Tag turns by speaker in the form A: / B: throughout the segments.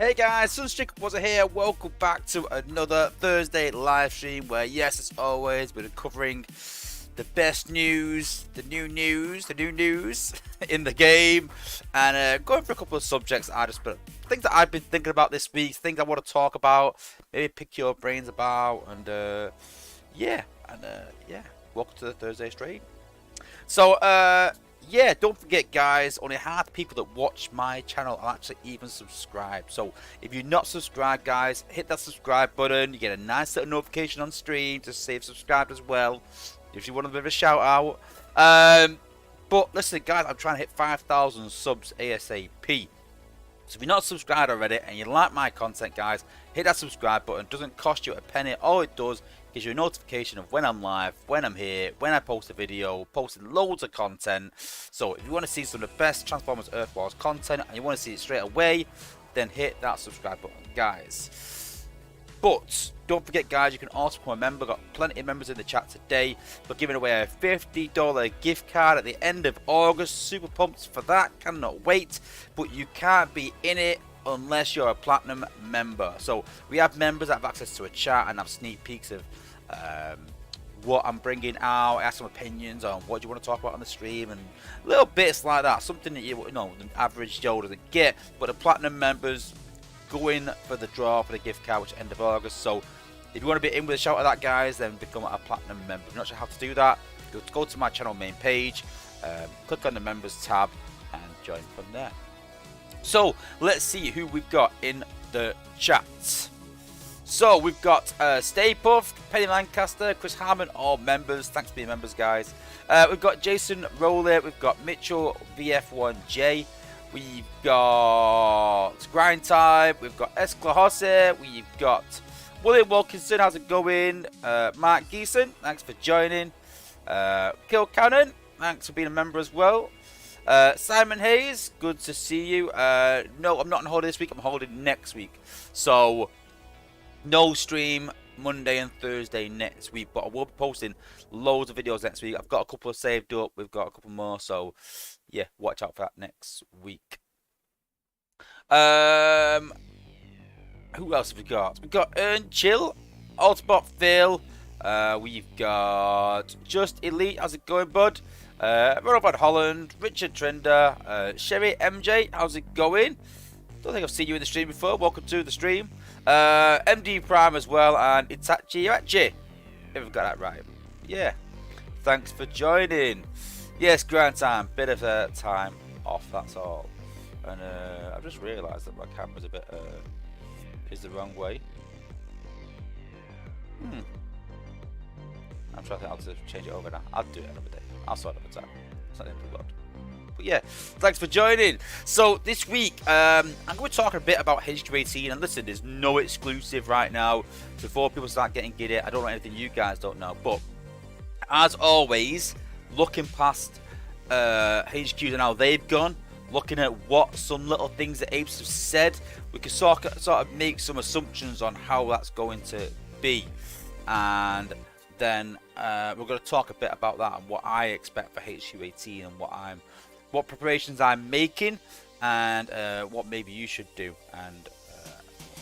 A: Hey guys, Sunstreaker Wozza here. Welcome back to another Thursday live stream where, yes, as always, we're covering the best news, the new news in the game, and going for a couple of subjects. Things that I've been thinking about this week, things I want to talk about, maybe pick your brains about, and yeah, welcome to the Thursday stream. So, yeah, don't forget, guys, only half the people that watch my channel are actually even subscribed. So if you're not subscribed, guys, hit that subscribe button. You get a nice little notification on stream to say you've subscribed as well, if you want a bit of a shout out. But listen, guys, I'm trying to hit 5,000 subs ASAP. So if you're not subscribed already and you like my content, guys, hit that subscribe button. It doesn't cost you a penny. All it does gives you a notification of when I'm live, when I'm here, when I post a video, posting loads of content. So if you want to see some of the best Transformers Earth Wars content and you want to see it straight away, then hit that subscribe button, guys. But don't forget, guys, you can also become a member. Got plenty of members in the chat today. We're giving away a $50 gift card at the end of August. Super pumped for that. Cannot wait. But you can't be in it unless you're a platinum member. So we have members that have access to a chat and have sneak peeks of what I'm bringing out, ask some opinions on what you want to talk about on the stream and little bits like that. Something that you know the average Joe doesn't get. But the platinum members go in for the draw for the gift card, which is end of August. So if you want to be in with a shout of that, guys, then become a platinum member. If you're not sure how to do that, go to my channel main page, click on the members tab and join from there. So let's see who we've got in the chat. So we've got Stay Puffed, Penny Lancaster, Chris Harmon, all members. Thanks for being members, guys. We've got Jason Rowley, we've got Mitchell VF1J, we've got Grind Time, we've got Esclahose, we've got William Wilkinson, how's it going? Mark Geeson, thanks for joining. Kill Cannon, thanks for being a member as well. Simon Hayes, good to see you. No, I'm not on holiday this week, I'm on holiday next week. So no stream Monday and Thursday next week, but I will be posting loads of videos next week. I've got a couple saved up, we've got a couple more, so yeah, watch out for that next week. Who else have we got? We've got Earn Chill, Autobot Phil, we've got Just Elite, how's it going, bud? Robert Holland, Richard Trender, Sherry MJ, how's it going? Don't think I've seen you in the stream before. Welcome to the stream. MD Prime as well, and Itachi Irachi, if I've got that right. Yeah, thanks for joining. Yes, Grand Time, bit of a time off, that's all. And I've just realised that my camera's a bit is the wrong way. I'm trying to think how to change it over now. I'll do it another day. I'll sort it another time. It's not the end of the world. But yeah, thanks for joining. So this week, I'm going to talk a bit about HQ18. And listen, there's no exclusive right now. So before people start getting giddy, I don't know anything you guys don't know. But as always, looking past HQs and how they've gone, looking at what some little things that Apes have said, we can sort of make some assumptions on how that's going to be. And then we're going to talk a bit about that and what I expect for HQ18 and what preparations I'm making, and what maybe you should do, and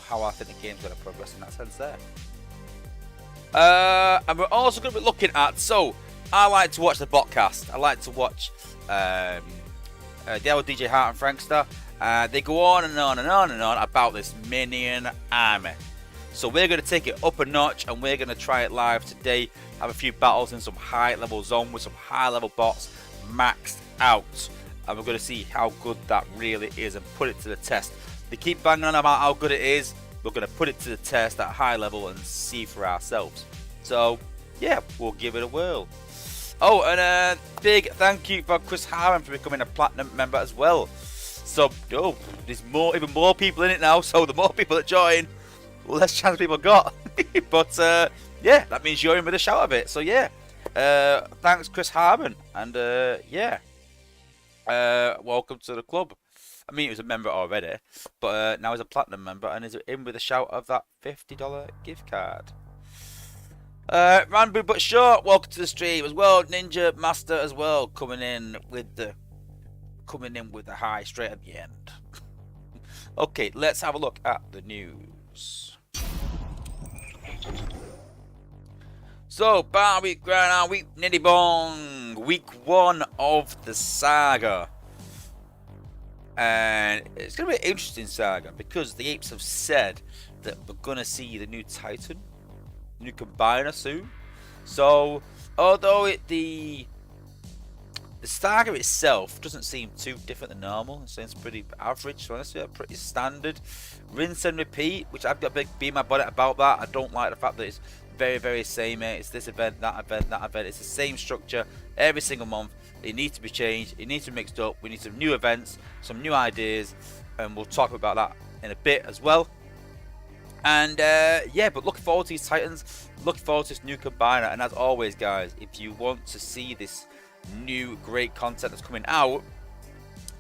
A: how I think the game's going to progress in that sense there. And we're also going to be looking at, so I like to watch the botcast. I like to watch the old DJ Hart and Frankster. They go on and on and on and on about this minion army. So we're going to take it up a notch and we're going to try it live today. Have a few battles in some high level zone with some high level bots maxed out. And we're going to see how good that really is and put it to the test. They keep banging on about how good it is. We're going to put it to the test at high level and see for ourselves. So yeah, we'll give it a whirl. Oh, and a big thank you for Chris Harmon for becoming a platinum member as well. So there's even more people in it now. So the more people that join, the less chance people got. But yeah, that means you're in with a shout of it. So yeah, thanks Chris Harmon, and yeah, welcome to the club. I mean, he was a member already, but now he's a platinum member and is in with a shout of that $50 gift card. Rambo but short, welcome to the stream as well. Ninja Master as well, coming in with the high straight at the end. Okay, let's have a look at the news. So, bar week, ground week, nitty bong, week 1 of the saga. And it's going to be an interesting saga because the apes have said that we're going to see the new Titan, new combiner soon. So, although the saga itself doesn't seem too different than normal, it seems pretty average, so honestly, pretty standard. Rinse and repeat, which I've got a big bee in my bonnet about that. I don't like the fact that it's very, very same. It's this event, that event, that event. It's the same structure every single month. It needs to be changed. It needs to be mixed up. We need some new events, some new ideas, and we'll talk about that in a bit as well. And yeah, but looking forward to these Titans. Looking forward to this new combiner. And as always, guys, if you want to see this new great content that's coming out,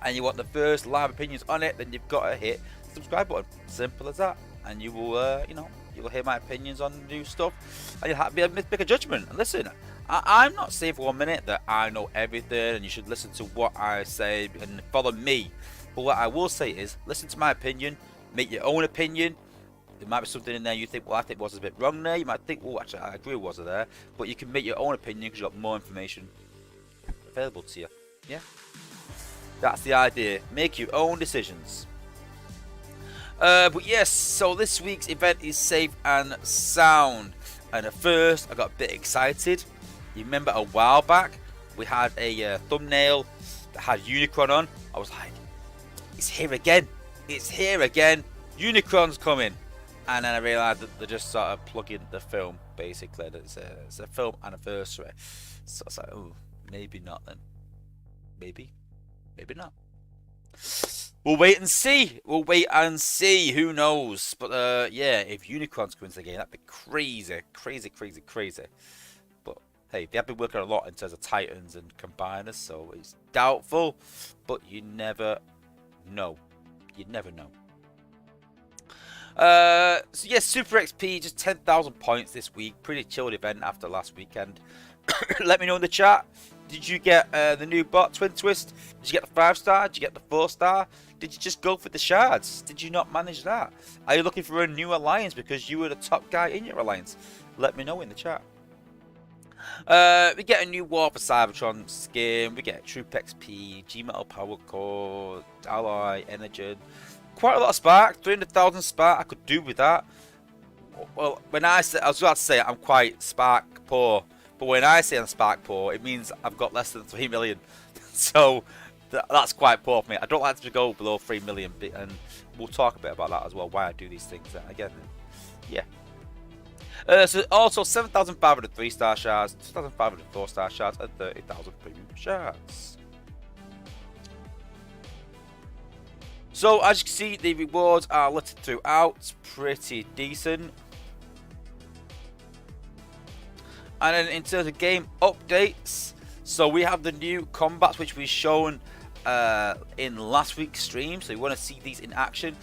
A: and you want the first live opinions on it, then you've got to hit the subscribe button. Simple as that. And you will, you'll hear my opinions on new stuff, and you'll have to be able to make a judgment. And listen, I'm not saying for 1 minute that I know everything and you should listen to what I say and follow me. But what I will say is, listen to my opinion, make your own opinion. There might be something in there you think, well, I think Wozza's a bit wrong there. You might think, well, actually, I agree with Wozza there. But you can make your own opinion because you've got more information available to you. Yeah? That's the idea. Make your own decisions. But yes, so this week's event is safe and sound. And at first, I got a bit excited. You remember a while back, we had a thumbnail that had Unicron on. I was like, it's here again. It's here again. Unicron's coming. And then I realised that they're just sort of plugging the film, basically. It's a film anniversary. So I was like, oh, maybe not then. Maybe. Maybe not. We'll wait and see. We'll wait and see. Who knows? But yeah, if Unicron's coming to the game, that'd be crazy. Crazy, crazy, crazy. But hey, they have been working a lot in terms of Titans and combiners, so it's doubtful. But you never know. You never know. So yes, Super XP, just 10,000 points this week. Pretty chilled event after last weekend. Let me know in the chat. Did you get the new bot, Twin Twist? Did you get the 5-star? Did you get the 4-star? Did you just go for the shards? Did you not manage that? Are you looking for a new alliance because you were the top guy in your alliance? Let me know in the chat. We get a new War for Cybertron skin. We get Troop XP, G-Metal Power Core, Alloy, Energen. Quite a lot of spark. 300,000 spark. I could do with that. Well, when I say, I was about to say I'm quite spark poor. But when I say I'm spark poor, it means I've got less than 3 million. So that's quite poor for me. I don't like to go below 3 million. And we'll talk a bit about that as well, why I do these things. Again, yeah. So also 7,500 3-star shards, 2,500 4-star shards, and 30,000 premium shards. So as you can see, the rewards are littered throughout. It's pretty decent. And then in terms of game updates, so we have the new combats which we've shown in last week's stream. So you want to see these in action.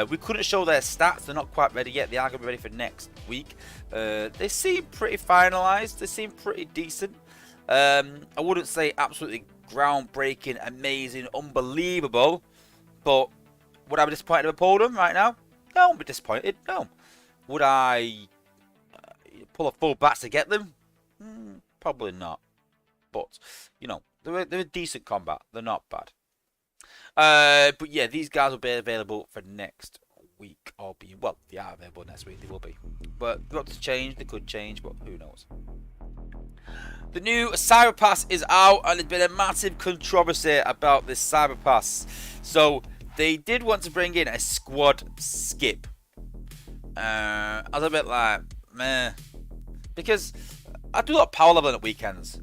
A: We couldn't show their stats. They're not quite ready yet. They are going to be ready for next week. They seem pretty finalized. They seem pretty decent. I wouldn't say absolutely groundbreaking, amazing, unbelievable. But would I be disappointed if I pulled them right now? No, I won't be disappointed. No. Would I pull a full batch to get them? Probably not. But, you know, they're a decent combat. They're not bad. But yeah, these guys will be available for next week. Well, they are available next week. They will be. But they've got to change. They could change, but who knows. The new Cyber Pass is out, and there's been a massive controversy about this Cyber Pass. So they did want to bring in a squad skip. I was a bit like, meh. Because I do a lot of power leveling at weekends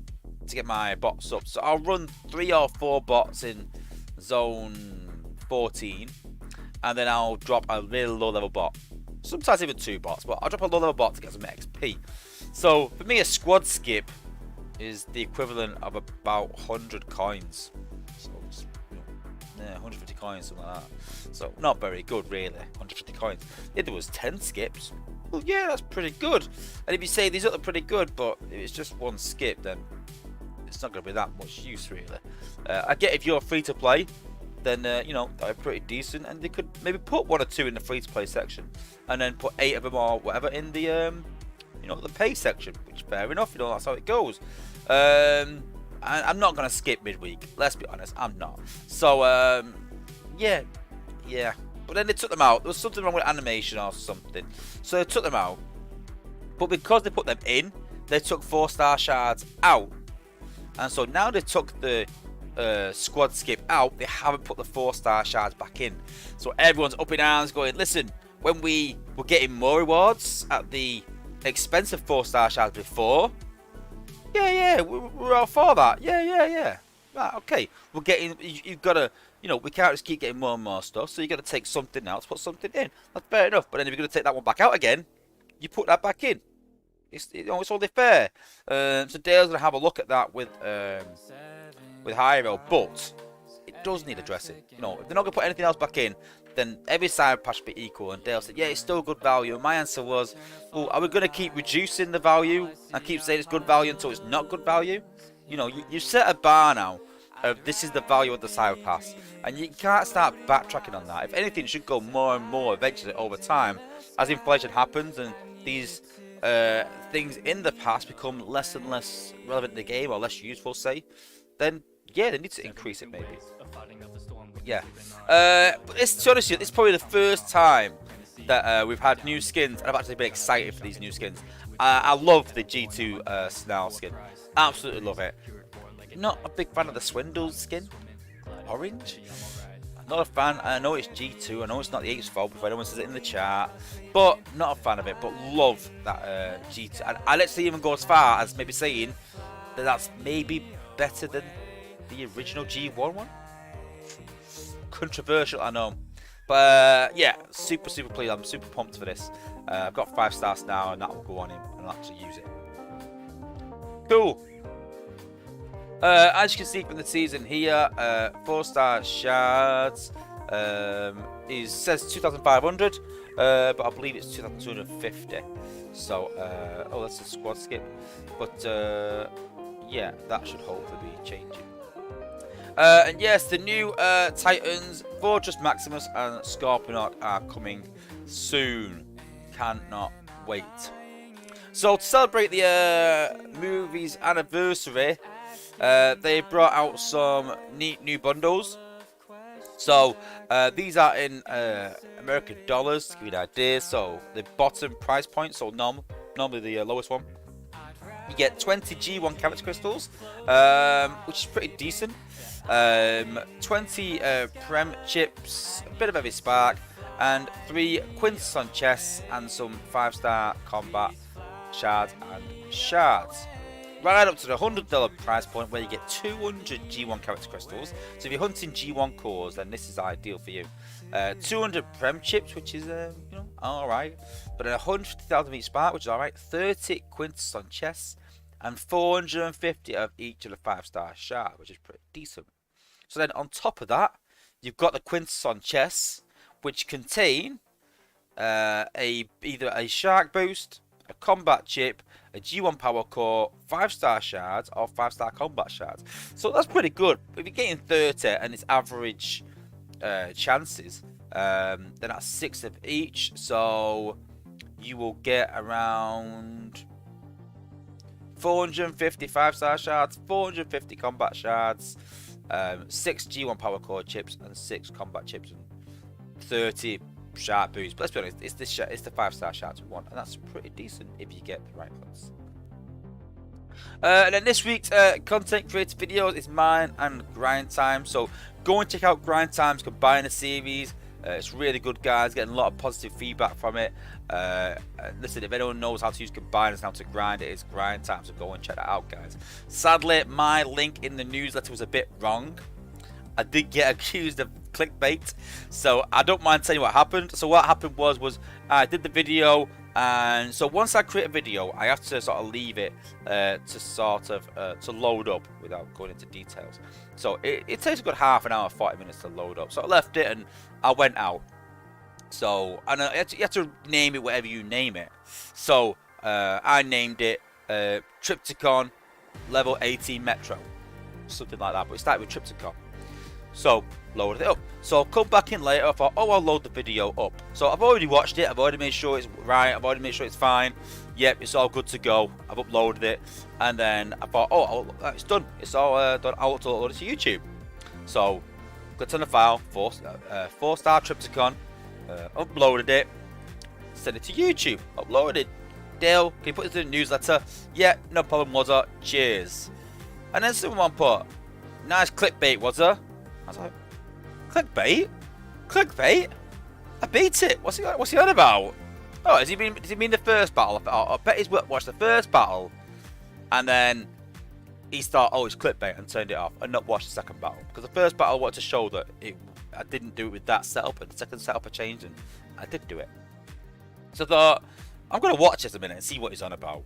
A: to get my bots up. So I'll run 3 or 4 bots in zone 14. And then I'll drop a really low level bot. Sometimes even 2 bots. But I'll drop a low level bot to get some XP. So for me, a squad skip is the equivalent of about 100 coins. So it's, yeah, 150 coins, something like that. So not very good, really. 150 coins. If there was 10 skips, well, yeah, that's pretty good. And if you say these are pretty good, but if it's just 1 skip, then it's not going to be that much use, really. I get if you're free to play, then you know, that would be pretty decent, and they could maybe put 1 or 2 in the free-to-play section, and then put 8 of them or whatever in the you know, the pay section, which fair enough, you know, that's how it goes. I'm not gonna skip midweek. Let's be honest, I'm not. So yeah. But then they took them out. There was something wrong with animation or something, so they took them out. But because they put them in, they took 4-star shards out, and so now they took the squad skip out. They haven't put the 4-star shards back in. So everyone's up in arms, going, "Listen, when we were getting more rewards at the expensive 4-star shards before, we're all for that. Yeah. Right, okay. We're getting. You've got to. You know, we can't just keep getting more and more stuff. So you got to take something else, put something in. That's fair enough. But then if you're going to take that one back out again, you put that back in. It's only fair. So Dale's going to have a look at that with Hyro, but it does need addressing. You know, if they're not going to put anything else back in, then every side patch should be equal. And Dale said, yeah, it's still good value. And my answer was, well, are we going to keep reducing the value and keep saying it's good value until it's not good value? You know, you set a bar now of this is the value of the side pass, and you can't start backtracking on that. If anything, it should go more and more eventually over time as inflation happens and these things in the past become less and less relevant in the game, or less useful, say, then yeah, they need to increase it maybe. Yeah. But to be honest, it's probably the first time that we've had new skins, and I've actually been excited for these new skins. I love the G2 Snarl skin. Absolutely love it. Not a big fan of the Swindle skin. Orange? I'm not a fan. I know it's G2. I know it's not the 8's fault if anyone says it in the chat. But not a fan of it. But love that G2. And I actually even go as far as maybe saying that that's maybe better than the original G1 one. Controversial, I know. But yeah, super pleased. I'm super pumped for this. I've got 5 stars now, and that will go on in and I'll actually use it. Cool. As you can see from the season here, 4-star shards says 2,500, but I believe it's 2,250. So, oh, that's a squad skip. But yeah, that should hopefully be changing. And yes, the new Titans, Fortress Maximus and Scorpionaut are coming soon. Cannot wait. So to celebrate the movie's anniversary, they brought out some neat new bundles. So these are in American dollars to give you an idea. So the bottom price point, so normally the lowest one, you get 20 G1 character crystals, which is pretty decent. 20 Prem chips, a bit of every spark, and 3 Quintesson chests and some 5-star combat shards and shards. Right up to the $100 price point where you get 200 G1 character crystals. So if you're hunting G1 cores, then this is ideal for you. 200 Prem chips, which is you know, alright. But 150,000 of each spark, which is alright. 30 Quintesson chests and 450 of each of the 5-star shards, which is pretty decent. So then on top of that, you've got the Quintesson chests, which contain either a shark boost, a combat chip, a G1 power core, 5-star shards, or 5-star combat shards. So that's pretty good. If you're getting 30 and it's average chances, then that's 6 of each. So you will get around 450 5-star shards, 450 combat shards, 6 G1 power core chips, and 6 combat chips, and 30 shark boost. But let's be honest, it's the 5-star shards we want, and that's pretty decent if you get the right ones. And then this week's content creator videos is mine and Grind Time. So go and check out Grind Time's Combiner series. It's really good, guys. Getting a lot of positive feedback from it. Listen, if anyone knows how to use combiners and how to grind, it is Grind Time. So go and check that out, guys. Sadly, my link in the newsletter was a bit wrong. I did get accused of clickbait, so I don't mind telling you what happened. So what happened was I did the video, and so once I create a video, I have to sort of leave it to load up without going into details. So it takes a good half an hour, 40 minutes to load up. So I left it and I went out. So and you have to name it whatever you name it. So I named it Triptychon Level 18 Metro, something like that. But it started with Triptychon. So loaded it up. So I'll come back in later. I thought, oh, I'll load the video up. So I've already watched it. I've already made sure it's right. I've already made sure it's fine. Yep, it's all good to go. I've uploaded it, and then I thought, oh, it's done. It's all done. I'll upload it to YouTube. So clicked on the file, 4-star Triptychon, uploaded it, sent it to YouTube, uploaded. Dale, can you put this in the newsletter? Yeah, no problem, Wozza. Cheers. And then someone put, nice clickbait, Wozza. I was like, clickbait? Clickbait? I beat it. What's he on about? Oh, does he mean the first battle? I bet he's watched the first battle, and then he thought, oh, it's clickbait, and turned it off, and not watched the second battle. Because the first battle I wanted to show that I didn't do it with that setup, and the second setup I changed, and I did do it. So I thought, I'm going to watch this a minute and see what he's on about.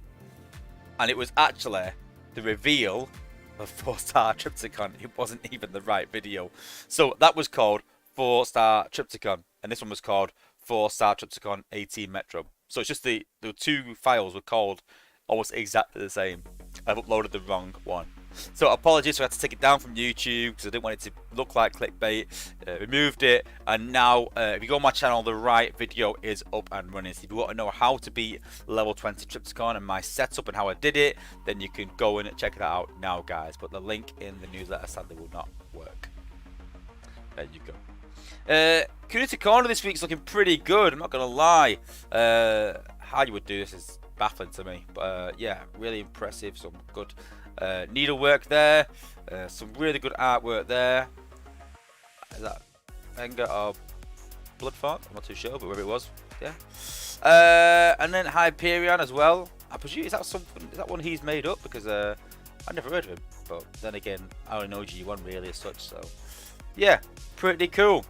A: And it was actually the reveal of 4-star Triptychon. It wasn't even the right video. So that was called 4-star Triptychon, and this one was called 4-star Triptychon 18 Metro. So it's just the two files were called almost exactly the same. I've uploaded the wrong one. So apologies, I had to take it down from YouTube because I didn't want it to look like clickbait. Removed it, and now if you go on my channel, the right video is up and running. So if you want to know how to beat level 20 Triptychon and my setup and how I did it, then you can go in and check that out now, guys. But the link in the newsletter sadly will not work. There you go. Community Corner this week is looking pretty good, I'm not going to lie. How you would do this is baffling to me. But yeah, really impressive. Some good needlework there. Some really good artwork there. Is that Venga or Bloodfart? I'm not too sure, but wherever it was. Yeah. And then Hyperion as well. I presume, is that one he's made up? Because I never heard of him. But then again, I only know G1 really as such. So yeah, pretty cool.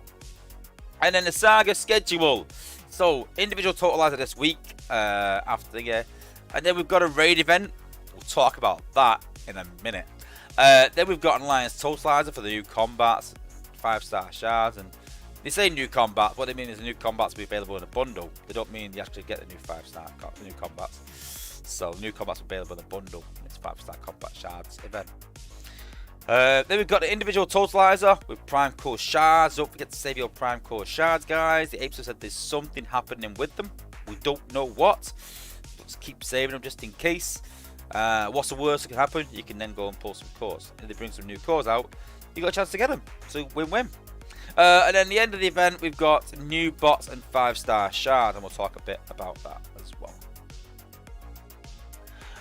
A: And then the Saga schedule. So, individual totalizer this week after the year. And then we've got a raid event. We'll talk about that in a minute. Then we've got an Alliance totalizer for the new combats. 5-star shards. And they say new combats. What they mean is the new combats will be available in a bundle. They don't mean you actually get the new 5-star new combats. So, the new combats are available in a bundle. It's 5-star combat shards event. Then we've got the individual totalizer with prime core shards. Don't forget to save your prime core shards, guys. The apes have said there's something happening with them. We don't know what. Let's keep saving them just in case. What's the worst that can happen? You can then go and pull some cores. If they bring some new cores out, you got a chance to get them. So win-win. And then at the end of the event, we've got new bots and 5-star shards, and we'll talk a bit about that as well.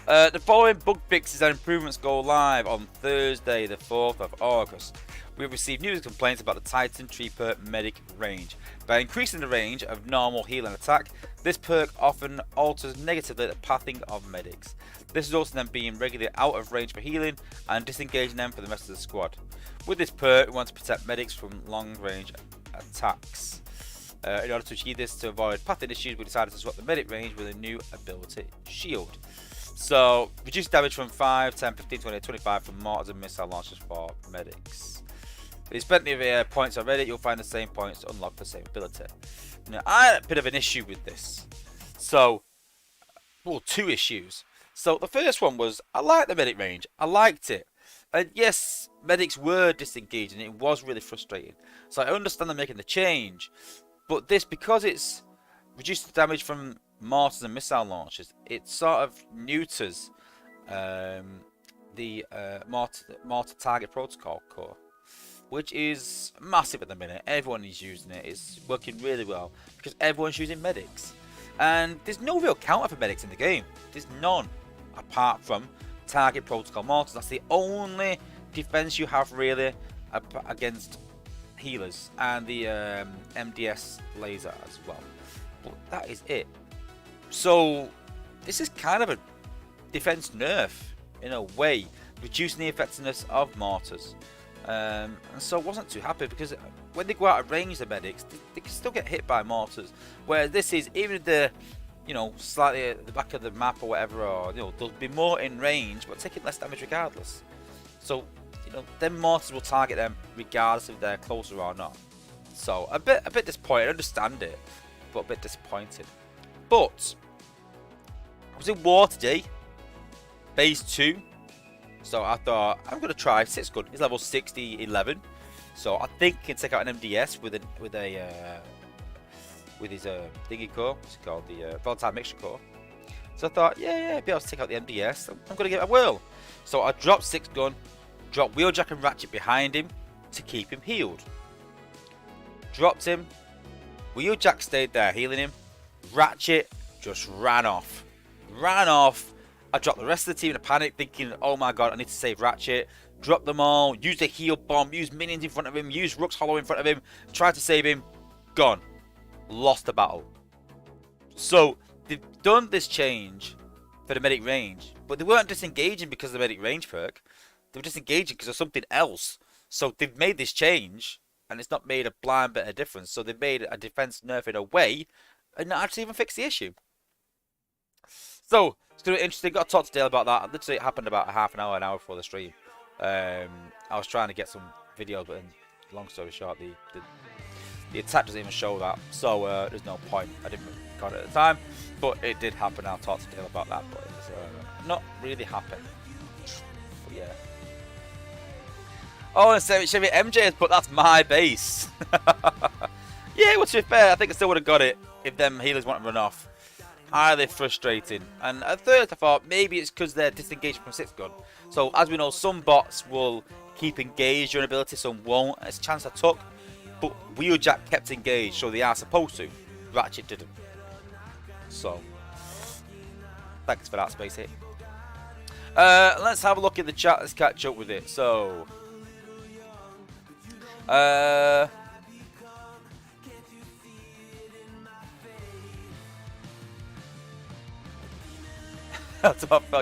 A: The following bug fixes and improvements go live on Thursday, the 4th of August. We have received news and complaints about the Titan Tree Perk Medic range. By increasing the range of normal heal and attack, this perk often alters negatively the pathing of medics. This results in them being regularly out of range for healing and disengaging them for the rest of the squad. With this perk, we want to protect medics from long range attacks. In order to achieve this, to avoid pathing issues, we decided to swap the medic range with a new ability, Shield. So, reduce damage from 5, 10, 15, 20, 25 from mortars and missile launchers for medics. If you spent the points already, you'll find the same points to unlock the same ability. Now, I had a bit of an issue with this. So, well, two issues. So, the first one was, I liked the medic range. I liked it. And yes, medics were disengaging. It was really frustrating. So, I understand them making the change. But this, because it's reduced the damage from mortars and missile launchers, it sort of neuters the mortar target protocol core, which is massive at the minute. Everyone is using it. It's working really well because everyone's using medics, and there's no real counter for medics in the game. There's none apart from target protocol mortars. That's the only defense you have really against healers, and the MDS laser as well. But that is it. So this is kind of a defense nerf in a way, reducing the effectiveness of mortars. And so I wasn't too happy because when they go out of range, the medics, they can still get hit by mortars. Whereas this is, even if they're, you know, slightly at the back of the map or whatever, or, you know, they'll be more in range but taking less damage regardless. So, you know, them mortars will target them regardless if they're closer or not. So a bit disappointed. I understand it, but a bit disappointed. But I was in war today, phase 2. So I thought, I'm going to try. It's good. He's level 60, 11. So I think he can take out an MDS with his thingy core. It's called the volatile mixture core. So I thought, yeah, be able to take out the MDS. I'm gonna give it a whirl. So I dropped 6 gun, dropped Wheeljack and Ratchet behind him to keep him healed. Dropped him. Wheeljack stayed there healing him. Ratchet just ran off. I dropped the rest of the team in a panic, thinking, oh my god, I need to save Ratchet. Dropped them all, used a heal bomb, used minions in front of him, used Rook's Hollow in front of him, tried to save him, gone. Lost the battle. So, they've done this change for the medic range, but they weren't disengaging because of the medic range perk. They were disengaging because of something else. So, they've made this change, and it's not made a blind bit of difference. So, they've made a defense nerf in a way, and not actually even fixed the issue. So, it's going to be interesting. Got to talk to Dale about that. Literally, it happened about an hour before the stream. I was trying to get some videos, but long story short, the attack doesn't even show that. So, there's no point. I didn't record it at the time, but it did happen. I'll talk to Dale about that, but it's not really happened. But yeah. Oh, and Chevy MJ, but that's my base. Yeah, well, to be fair, I think I still would have got it if them healers want to run off. Highly frustrating. And at first I thought maybe it's because they're disengaged from 6 gun. So as we know, some bots will keep engaged during ability, some won't. It's a chance I took. But Wheeljack kept engaged, so they are supposed to. Ratchet didn't. So thanks for that, Space Hit. Let's have a look in the chat. Let's catch up with it. So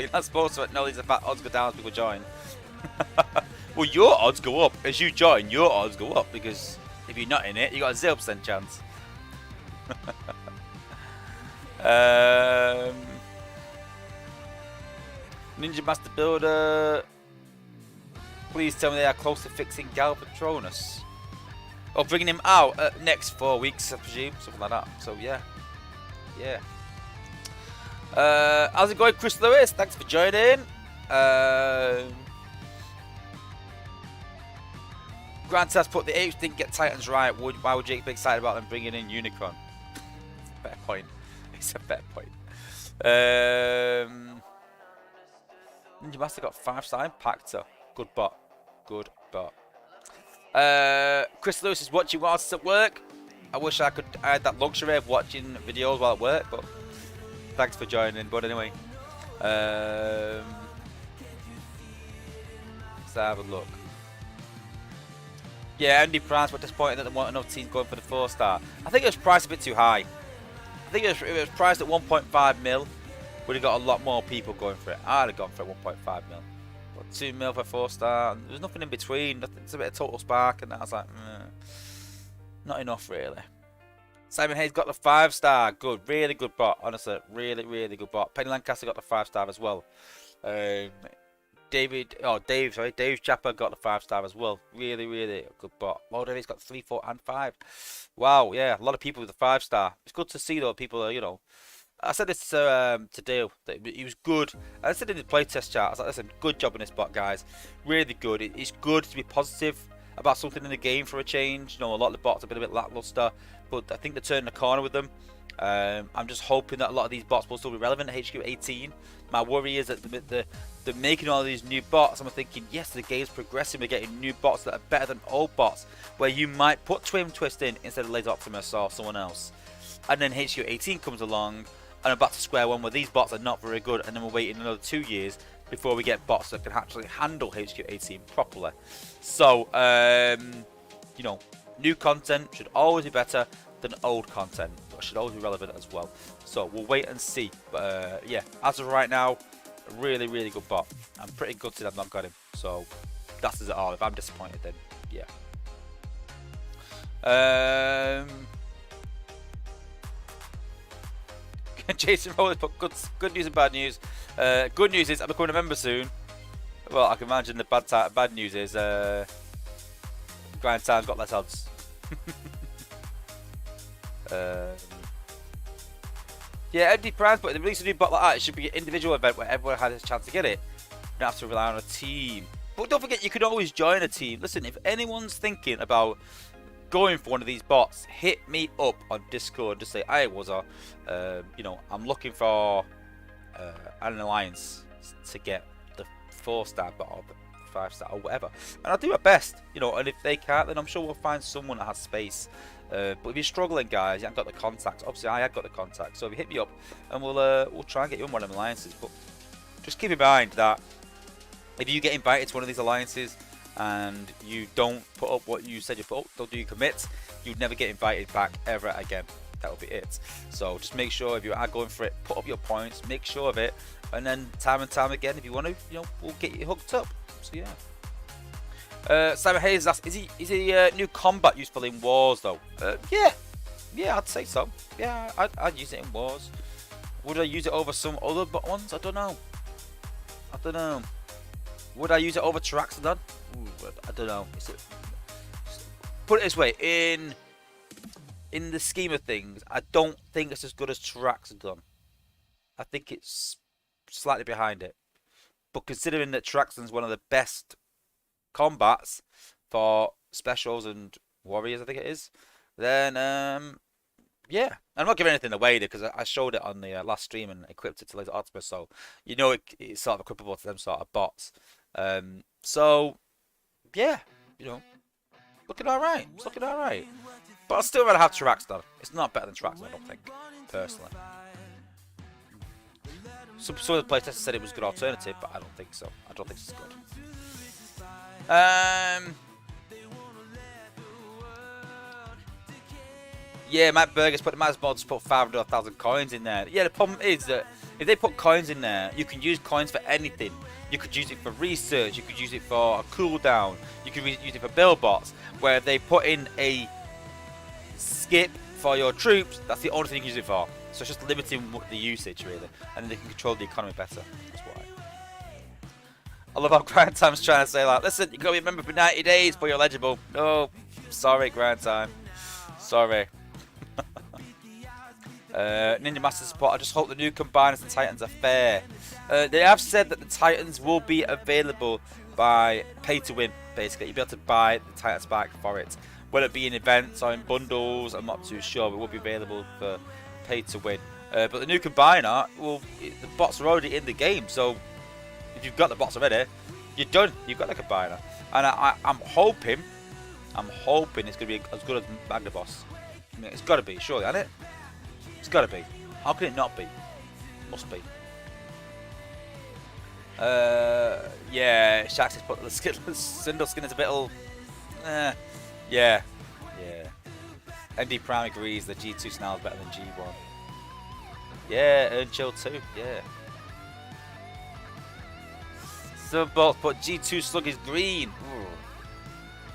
A: you're not supposed to acknowledge the fact odds go down as people join. Well, your odds go up as you join. Your odds go up because if you're not in it, you got a 0% chance. Ninja Master Builder, please tell me they are close to fixing Galvatronus. Or bringing him out next 4 weeks, I presume, something like that. So yeah. How's it going, Chris Lewis? Thanks for joining. Grant has put the Apes didn't get Titans right. Why would Jake be excited about them bringing in Unicron? Fair point. It's a fair point. Ninja Master got 5-star Impactor. Good bot. Chris Lewis is watching whilst at work. I wish I had that luxury of watching videos while at work, but thanks for joining, bud. Anyway, let's have a look. Yeah, Andy Price were disappointed that there weren't enough teams going for the 4-star. I think it was priced a bit too high. I think it was priced at 1.5 mil. Would have got a lot more people going for it. I'd have gone for 1.5 mil. But 2 mil for 4-star. There's nothing in between. It's a bit of total spark, and I was like, not enough really. Simon Hayes got the 5-star. Good, really good bot. Honestly, really good bot. Penny Lancaster got the 5-star as well. Dave Chapper got the 5-star as well. Really good bot. Lord Davies got 3, 4, and 5. Wow, yeah, a lot of people with the 5-star. It's good to see though. People are, I said this to Dale that he was good. I said in the playtest chat, I was like, listen, good job on this bot, guys. Really good. It's good to be positive about something in the game for a change. A lot of the bots have been a bit lackluster, but I think they're turning the corner with them. I'm just hoping that a lot of these bots will still be relevant at HQ 18. My worry is that they're making all these new bots. I'm thinking, yes, the game's progressing. We're getting new bots that are better than old bots, where you might put Twin Twist in instead of Laser Optimus or someone else. And then HQ 18 comes along, and I'm back to square one where these bots are not very good, and then we're waiting another 2 years before we get bots that can actually handle HQ 18 properly. So, new content should always be better than old content, but should always be relevant as well. So we'll wait and see. But yeah, as of right now, a really good bot. I'm pretty gutted I've not got him. So that says it all. If I'm disappointed, then yeah. Jason Rowley put good news and bad news. Good news is I'm becoming a member soon. Well, I can imagine the bad news is Grind Time's got less odds. Yeah, empty prize, but if they release a new bot like that, it should be an individual event where everyone has a chance to get it. You don't have to rely on a team. But don't forget, you can always join a team. Listen, if anyone's thinking about going for one of these bots, hit me up on Discord. Just say, "Hey, Wozza, you know, I'm looking for an alliance to get the 4-star bot or the 5-star or whatever," and I'll do my best. You know, and if they can't, then I'm sure we'll find someone that has space. But if you're struggling, guys, you haven't got the contacts. Obviously, I have got the contacts, so if you hit me up, and we'll try and get you in one of them alliances. But just keep in mind that if you get invited to one of these alliances and you don't put up what you said you put up, don't do your commits, you'd never get invited back ever again. That will be it. So just make sure if you are going for it, put up your points, make sure of it, and then time and time again, if you want to, you know, we'll get you hooked up. So yeah. Simon Hayes asks, is he new combat useful in wars though? Yeah, I'd say so. Yeah, I'd use it in wars. Would I use it over some other ones? I don't know. Would I use it over Traxodon? I don't know. Put it this way, in the scheme of things, I don't think it's as good as Traxodon. I think it's slightly behind it. But considering that Traxodon's one of the best combats for specials and warriors, I think it is, then yeah. I'm not giving anything away there because I showed it on the last stream and equipped it to Laser Octopus, so you know it's sort of equipable to them sort of bots. So yeah, you know, looking alright. It's looking alright. But I'd still rather have Traxodon. It's not better than Traxodon, I don't think, personally. Some of the playtesters said it was a good alternative, but I don't think so. I don't think it's good. Yeah, Matt Burgers put the Maz mods put 500 or 1,000 coins in there. Yeah, the problem is that if they put coins in there, you can use coins for anything. You could use it for research, you could use it for a cooldown, you could use it for build bots. Where they put in a skip for your troops, that's the only thing you can use it for. So it's just limiting the usage really, and then they can control the economy better. That's why. I love how Grind Time's trying to say like, listen, you gotta be a member for 90 days before you're eligible. No, sorry, Grind Time. Sorry. Ninja Master Support, I just hope the new combiners and Titans are fair. They have said that the Titans will be available by pay to win, basically. You'll be able to buy the Titans back for it. Whether it be in events or in bundles, I'm not too sure, but it will be available for pay to win. But the new combiner, well, the bots are already in the game, so if you've got the bots already, you're done. You've got the combiner. And I'm hoping it's going to be as good as Magna Boss. I mean, it's got to be, surely, hasn't it? It's got to be. How can it not be? Must be. Yeah, Shaxx has put the Sindel skin is a bit all. Yeah. MD Prime agrees the G2 Snarl is better than G1. Yeah, and Chill too. Yeah. Some both, but G2 Slug is green. Ooh.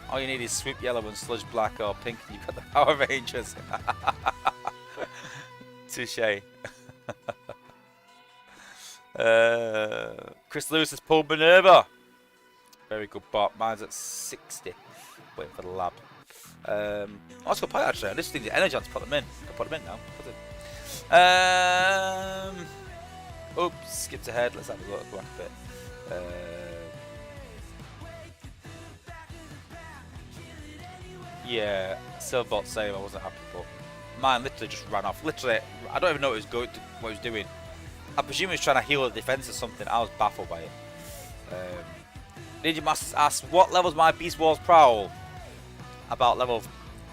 A: All you need is Swoop Yellow and Sludge Black or Pink, and you've got the Power Rangers. Touché. Chris Lewis has pulled Minerva. Very good bot. Mine's at 60. Waiting for the lab. Let's go play actually. I just need the energy on to put them in. I can put them in now. Oops, skipped ahead. Let's have a look. Go back a bit. Yeah, Silverbot save. I wasn't happy, but mine literally just ran off. Literally, I don't even know what he was doing. I presume he was trying to heal the defense or something. I was baffled by it. Ninja Masters asks, what level's my Beast Wars Prowl? About level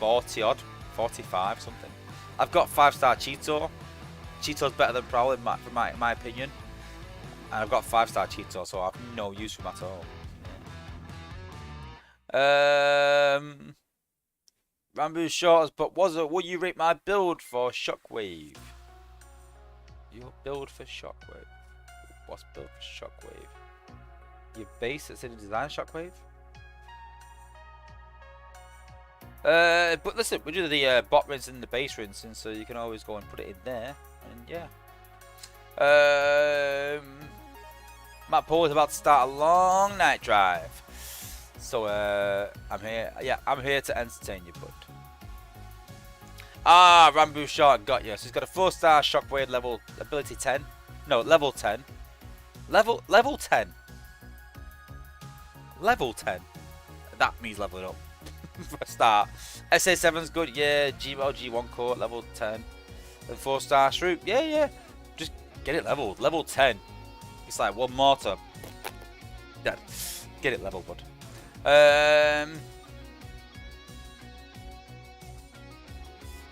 A: 40 odd, 45 something. I've got 5-star Cheetor. Cheetor's better than Prowl in my opinion. And I've got 5-star Cheetor, so I have no use for him at all. Rambo Shorts, but will you rate my build for Shockwave? Your build for Shockwave? What's build for Shockwave? Your base that's in the design Shockwave? But listen, we do the bot rinse and the base rinsing, so you can always go and put it in there, and yeah. Matt Paul is about to start a long night drive, so I'm here. Yeah, I'm here to entertain you, bud. Ah, Rambo Short got you. So he's got a 4-star Shockwave level ability 10. No, level 10. Level 10. Level 10. That means leveling up. For a start. SA7's good, yeah. Gmail G1 core, level 10. And 4-star Shroot, yeah. Just get it leveled. Level 10. It's like one mortar. Dead. Get it leveled, bud.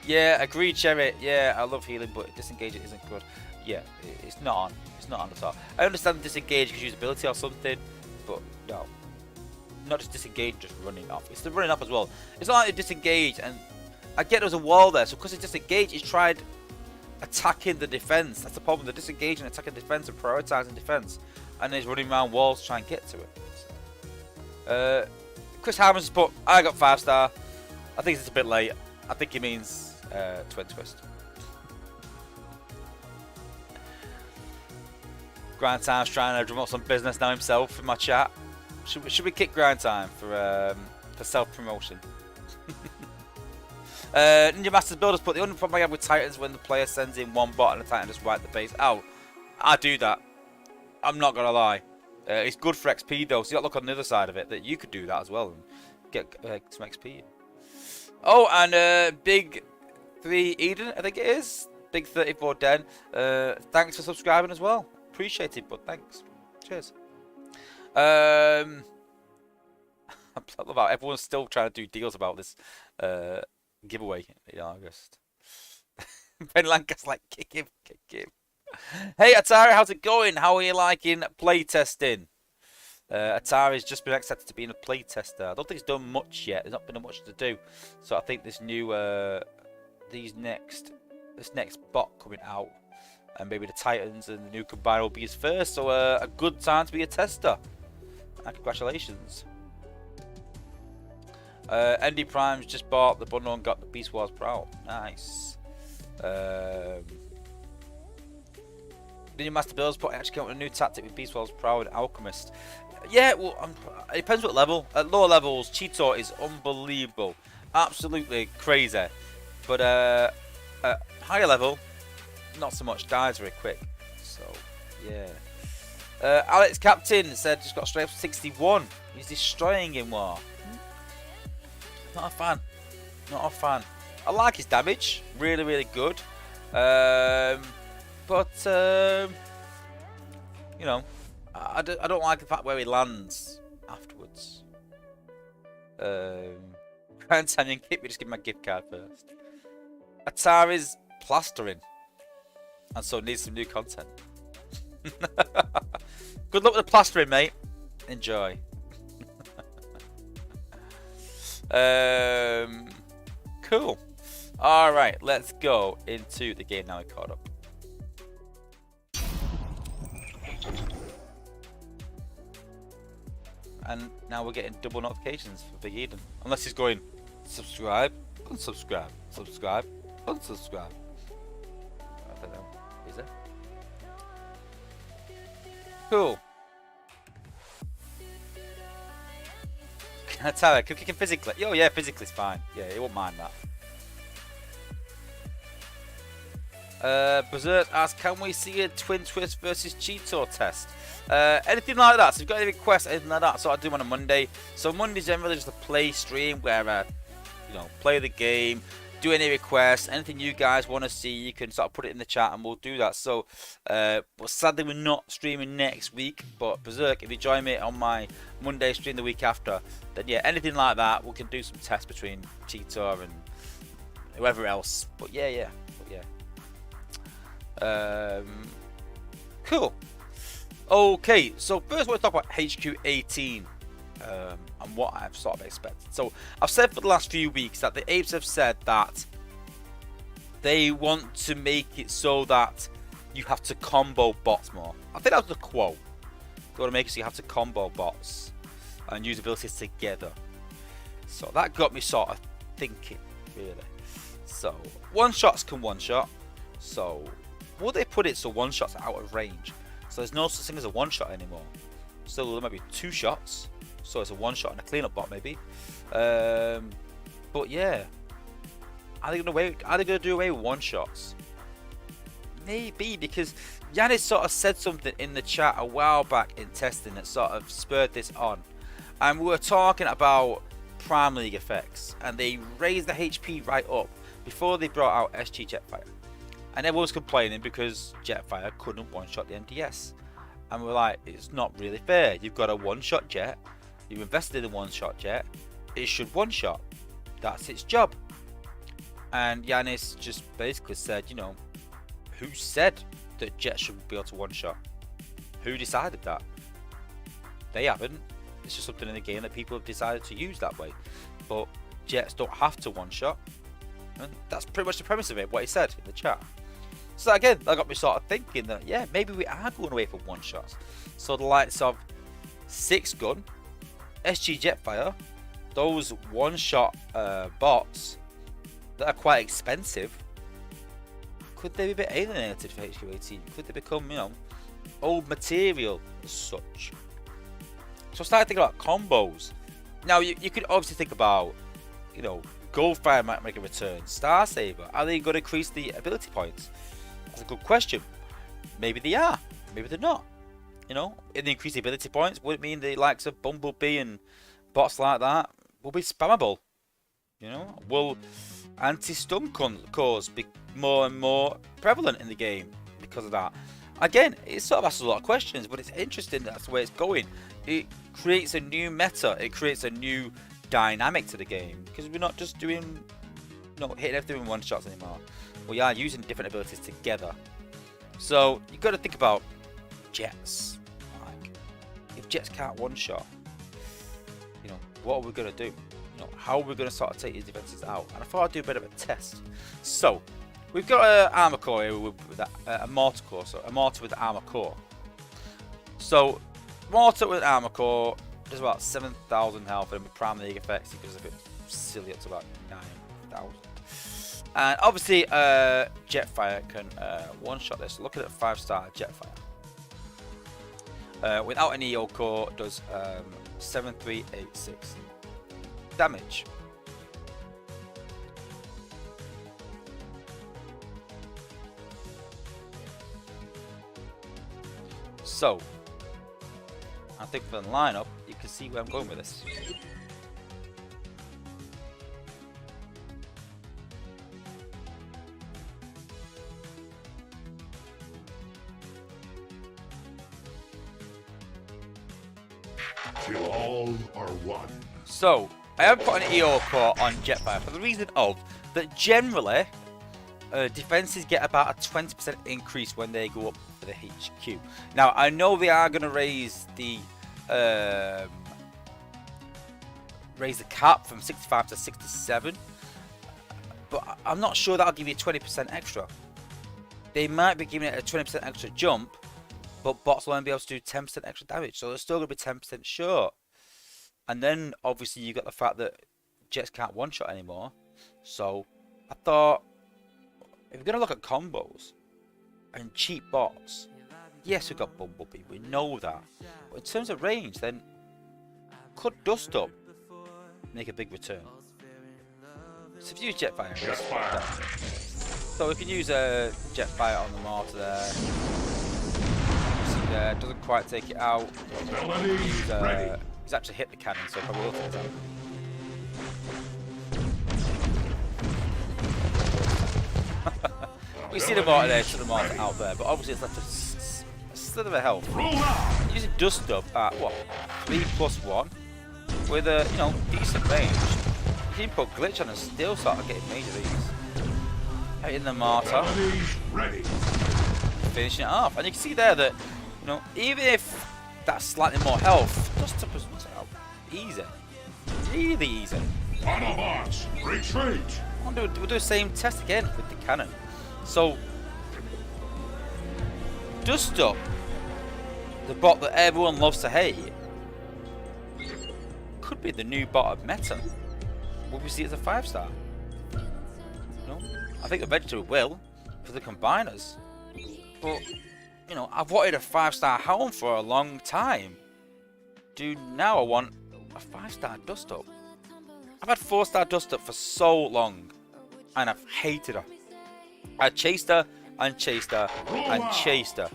A: Yeah, agreed, Cherry. Yeah, I love healing, but disengage it isn't good. Yeah, it's not on. It's not on at all. I understand disengage because usability or something, but no. Not just disengage, just running off. It's the running off as well. It's not like it disengage, and I get there's a wall there, so because it's disengaged, he's tried attacking the defense. That's the problem. They're disengaging, attacking defense, and prioritizing defense, and he's running around walls to try and get to it. So. Chris Harmon's put, I got 5-star. I think it's a bit late. I think he means Twin Twist. Grind Time's trying to drum up some business now himself in my chat. Should we kick Grind Time for self-promotion? Ninja Masters Builders put, the only problem I have with Titans when the player sends in one bot and the Titan just wipe the base out. I do that. I'm not going to lie. It's good for XP though, so you got to look on the other side of it, that you could do that as well and get some XP. Oh, and Big 3 Eden, I think it is. Big 34 Den. Thanks for subscribing as well. Appreciate it, but thanks. Cheers. I love how everyone's still trying to do deals about this giveaway in August. Ben Lancaster's like, kick him. Hey Atari, how's it going? How are you liking playtesting? Atari's just been accepted to be in a playtester. I don't think it's done much yet. There's not been much to do. So I think this new this next bot coming out, and maybe the Titans and the new combine will be his first. So a good time to be a tester. And congratulations. Andy Prime's just bought the bundle and got the Beast Wars Pro. Nice. Ninja Master Builders put actually came up with a new tactic with Beast Wars Pro and Alchemist. Yeah, well, it depends what level. At lower levels, Cheetor is unbelievable, absolutely crazy. But at higher level, not so much. Dies very quick. So yeah. Alex Captain said just got straight up to 61. He's destroying in war. Not a fan. Not a fan. I like his damage. Really, really good. But you know, I don't like the fact where he lands afterwards. Grand time and Kip, just give me my gift card first. Atari's plastering, and so needs some new content. Good luck with the plastering, mate. Enjoy. Cool. All right, let's go into the game now. We caught up. And now we're getting double notifications for Big Eden. Unless he's going subscribe, unsubscribe, subscribe, unsubscribe. I don't know. Is it? Cool. Can I tell her? Can kick him physically? Oh yeah, physically it's fine. Yeah, he won't mind that. Berserk asks, can we see a Twin Twist versus Cheetor test? Anything like that. So if you've got any requests, anything like that, so I do them on a Monday. So Monday's generally just a play stream where you know, play the game, do any requests, anything you guys want to see, you can sort of put it in the chat and we'll do that. So but sadly we're not streaming next week, but Berserk, if you join me on my Monday stream the week after, then yeah, anything like that, we can do some tests between Cheetor and whoever else. But yeah. Cool. Okay, so first we'll talk about HQ18 and what I've sort of expected. So I've said for the last few weeks that the apes have said that they want to make it so that you have to combo bots more. I think that was the quote. They want to make it so you have to combo bots and use abilities together. So that got me sort of thinking, really. So one shots can one shot. So will they put it so one shots are out of range? So there's no such thing as a one shot anymore. So there might be two shots. So it's a one shot and a cleanup bot maybe. But yeah, are they gonna do away with one shots? Maybe, because Yanis sort of said something in the chat a while back in testing that sort of spurred this on. And we were talking about Prime League effects, and they raised the HP right up before they brought out SG Jetfire. And everyone was complaining because Jetfire couldn't one-shot the MDS. And we're like, it's not really fair. You've got a one-shot jet. You've invested in a one-shot jet. It should one-shot. That's its job. And Yanis just basically said, you know, who said that jets should be able to one-shot? Who decided that? They haven't. It's just something in the game that people have decided to use that way. But jets don't have to one-shot. And that's pretty much the premise of it, what he said in the chat. So again, that got me sort of thinking that, yeah, maybe we are going away from one-shots. So the likes of 6-gun, SG Jetfire, those one-shot bots that are quite expensive, could they be a bit alienated for HQ18? Could they become, you know, old material as such? So I started thinking about combos. Now, you could obviously think about, you know, Goldfire might make a return. Star Saber, are they going to increase the ability points? That's a good question. Maybe they are. Maybe they're not. You know, if they increase the ability points, would it mean the likes of Bumblebee and bots like that will be spammable? You know, will anti-stun cores be more and more prevalent in the game because of that? Again, it sort of asks a lot of questions, but it's interesting that's the way it's going. It creates a new meta. It creates a new dynamic to the game because we're not just doing, you know, hitting everything in one shots anymore. We are using different abilities together. So you've got to think about jets. Like, if jets can't one shot, you know, what are we going to do? You know, how are we going to sort of take these defenses out? And I thought I'd do a bit of a test. So we've got an armor core here with a mortar core, so a mortar with an armor core. So mortar with an armor core does about 7,000 health, and with Prime League effects it goes a bit silly up to about 9,000. And obviously Jetfire can one-shot this. Look at that 5-star Jetfire. Without an EO core, does 7386 damage. So, I think for the lineup, you can see where I'm going with this.
B: Till all are one.
A: So, I have put an EO core on Jetfire for the reason of that generally defenses get about a 20% increase when they go up for the HQ. Now, I know they are going to raise the cap from 65 to 67, but I'm not sure that'll give you 20% extra. They might be giving it a 20% extra jump, but bots will only be able to do 10% extra damage, so they're still going to be 10% short. And then obviously you got the fact that jets can't one-shot anymore. So I thought, if we're going to look at combos and cheap bots, yes, we've got Bumblebee, we know that. But in terms of range, then could Dust Up make a big return? So if you use Jetfire, so we can use a Jetfire on the mortar there. See there, doesn't quite take it out. He's actually hit the cannon, so probably will take it out. We see the mortar there, to the mortar out there, but obviously it's left a slit of a health. Using Dust Up at what, 3+1 with a, you know, decent range. You can put glitch on and still start getting major ease. Hitting the mortar, finishing it off, and you can see there that, you know, even if that's slightly more health, Dust Up is easy, really easy.
B: Autobots, retreat!
A: We'll do the same test again with the cannon. So, Dust Up, the bot that everyone loves to hate, could be the new bot of meta. Will we see it as a 5-star? No, I think eventually we will for the combiners. But you know, I've wanted a 5-star Helm for a long time. Now I want a 5-star Dust Up. I've had 4-star Dust Up for so long, and I've hated her. I chased her and chased her and chased her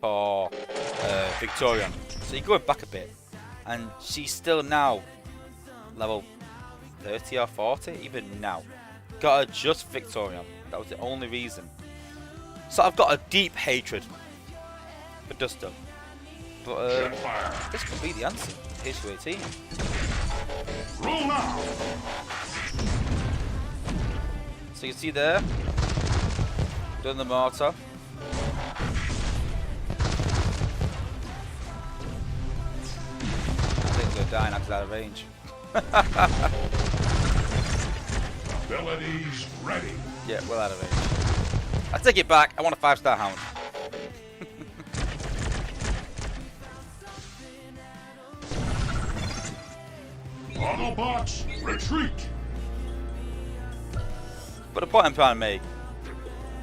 A: for Victorian. So you're going back a bit. and she's still now level 30 or 40 even now. Got her just Victorian. That was the only reason. So I've got a deep hatred for Duster. But this could be the answer. Here's to 18.
B: Roll now.
A: So you can see there, doing the mortar. I think they're dying after out of range.
B: Abilities ready.
A: Yeah, well out of range. I take it back. I want a 5-star hound.
B: Autobots, retreat.
A: But the point I'm trying to make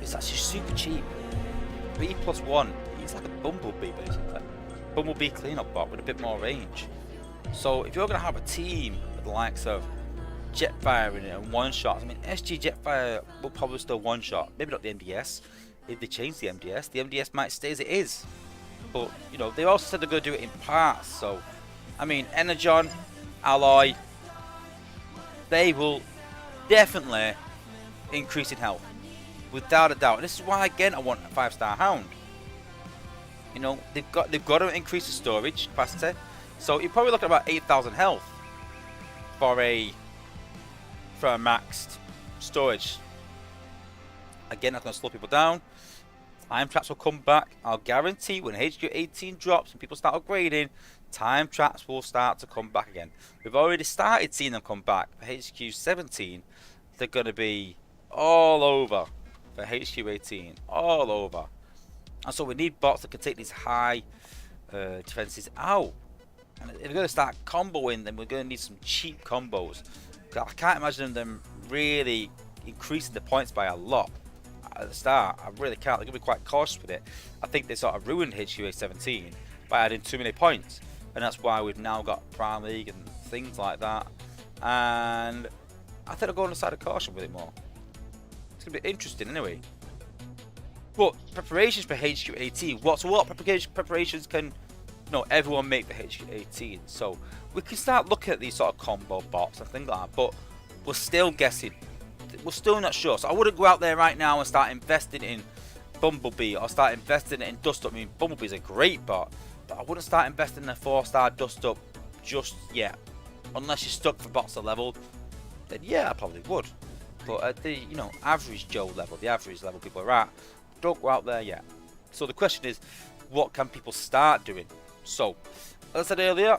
A: is actually super cheap. 3+1. He's like a Bumblebee basically. Bumblebee cleanup bot with a bit more range. So if you're going to have a team with the likes of Jetfire in it and one-shots, I mean SG Jetfire will probably still one-shot. Maybe not the MDS. If they change the MDS might stay as it is. But, you know, they also said they're going to do it in parts. So, I mean, Energon, Alloy, they will definitely increase in health. Without a doubt. And this is why, again, I want a 5-star hound. You know, they've got to increase the storage capacity. So you're probably looking at about 8,000 health for a maxed storage. Again, that's going to slow people down. Time traps will come back. I'll guarantee when HQ 18 drops and people start upgrading, time traps will start to come back again. We've already started seeing them come back. For HQ 17, they're going to be all over. For HQ 18, all over. And so we need bots that can take these high defenses out. And if we're going to start comboing, then we're going to need some cheap combos. I can't imagine them really increasing the points by a lot at the start. I really can't. They're going to be quite cautious with it. I think they sort of ruined HQA 17 by adding too many points. And that's why we've now got Prime League and things like that. And I think I'll go on the side of caution with it more. It's going to be interesting anyway. But preparations for HQ 18. What preparations can everyone make for HQ 18? So we can start looking at these sort of combo bots and things like that. But we're still guessing. We're still not sure. So I wouldn't go out there right now and start investing in Bumblebee or start investing in Dust Up. I mean, Bumblebee's a great bot, but I wouldn't start investing in a 4-star Dust Up just yet. Unless you're stuck for bots are leveled, then yeah, I probably would. But at the average Joe level, the average level people are at, don't go out there yet. So the question is, what can people start doing? So, as I said earlier,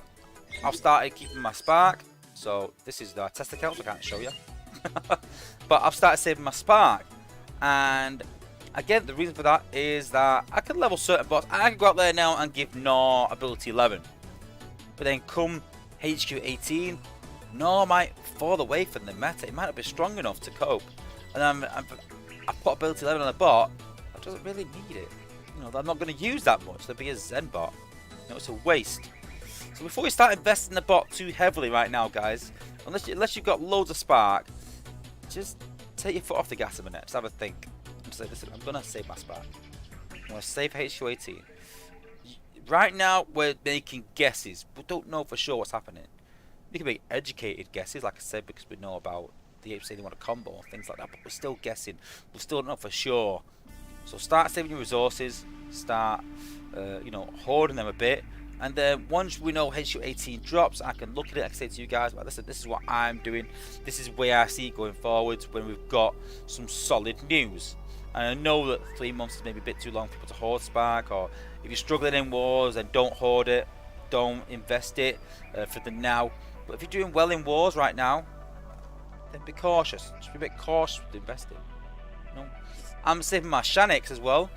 A: I've started keeping my Spark. So this is the test account, so I can't show you. But I've started saving my Spark. And again, the reason for that is that I can level certain bots. I can go out there now and give Gnaw ability 11. But then come HQ 18, Gnaw might fall away from the meta. It might not be strong enough to cope. And I put ability 11 on a bot that doesn't really need it. I'm not going to use that much. There'll be a Zen bot. It's a waste. So before you start investing in the bot too heavily right now, guys, unless you've got loads of Spark, just take your foot off the gas a minute. Just have a think. And say, listen, I'm going to save my Spark. I'm going to save HQ 18. Right now, we're making guesses. We don't know for sure what's happening. We can make educated guesses, like I said, because we know about the apes saying they want a combo and things like that, but we're still guessing. We still don't know for sure. So start saving your resources, start hoarding them a bit, and then once we know HQ 18 drops, I can look at it and say to you guys, well, listen, this is what I'm doing, this is where I see it going forwards when we've got some solid news. And I know that 3 months is maybe a bit too long for people to hoard Spark, or if you're struggling in wars, then don't hoard it, don't invest it for the now. But if you're doing well in wars right now, then be cautious. Just be a bit cautious with investing. I'm saving my Shanix as well,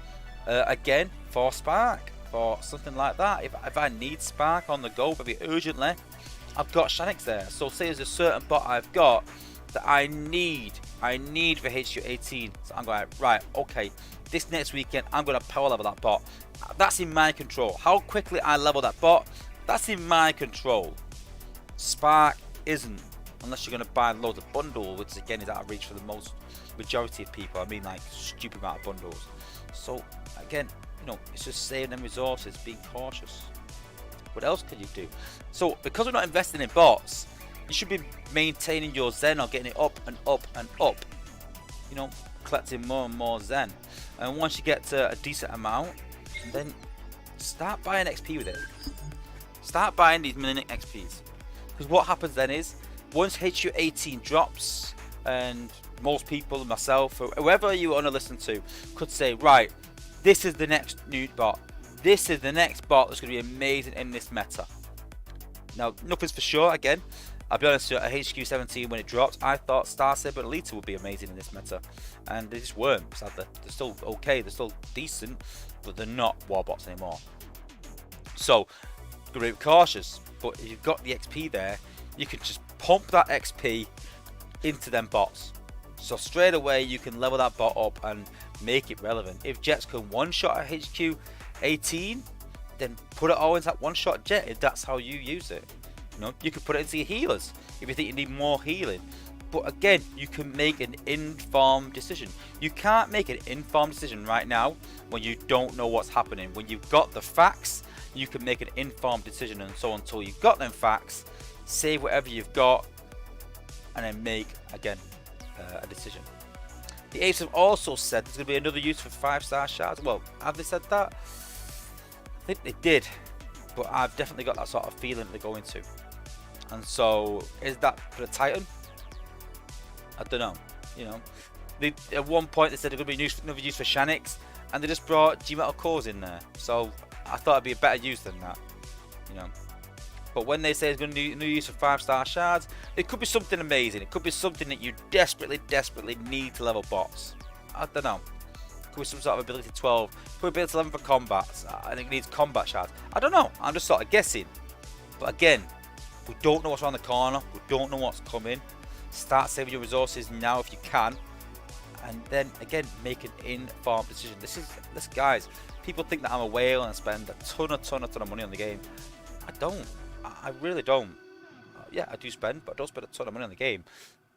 A: again, for Spark, for something like that. If I need Spark on the go, maybe urgently, I've got Shanix there. So say there's a certain bot I've got that I need for HQ 18. So I'm going, right, okay, this next weekend, I'm going to power level that bot. That's in my control. How quickly I level that bot, that's in my control. Spark isn't, unless you're going to buy loads of bundles, which again is out of reach for the majority of people. I mean, like, stupid amount of bundles. So again, it's just saving them resources, being cautious. What else can you do? So because we're not investing in bots, you should be maintaining your Zen or getting it up and up and up. You know, collecting more and more Zen. And once you get to a decent amount, then start buying XP with it. Start buying these minute XPs. Because what happens then is, once HQ 18 drops, and most people, myself, or whoever you want to listen to, could say, right, this is the next new bot. This is the next bot that's going to be amazing in this meta. Now, nothing's for sure. Again, I'll be honest with you, at HQ 17 when it dropped, I thought Star Saber and Alita would be amazing in this meta. And they just weren't, sadly. They're still okay, they're still decent, but they're not war bots anymore. So, gotta be cautious. But if you've got the XP there, you can just pump that XP into them bots. So straight away you can level that bot up and make it relevant. If Jets can one-shot at HQ 18, then put it all into that one-shot Jet if that's how you use it. You know, you could put it into your healers if you think you need more healing. But again, you can make an informed decision. You can't make an informed decision right now when you don't know what's happening. When you've got the facts, you can make an informed decision. And so until you've got them facts, save whatever you've got and then make, again, a decision. The Apes have also said there's going to be another use for 5-star shards. Well, have they said that? I think they did, but I've definitely got that sort of feeling they're going to. And so, is that for the Titan? I don't know. You know, at one point they said there's going to be another use for Shanix, and they just brought G-Metal cores in there. So I thought it'd be a better use than that. You know. But when they say it's going to be new use for 5-star shards, it could be something amazing. It could be something that you desperately need to level bots. I don't know. It could be some sort of ability 12. It could be ability 11 for combat. I think it needs combat shards. I don't know. I'm just sort of guessing. But again, we don't know what's around the corner. We don't know what's coming. Start saving your resources now if you can. And then, again, make an informed decision. This guys, people think that I'm a whale and I spend a ton of money on the game. I don't. I really don't. Yeah, I do spend, but I don't spend a ton of money on the game.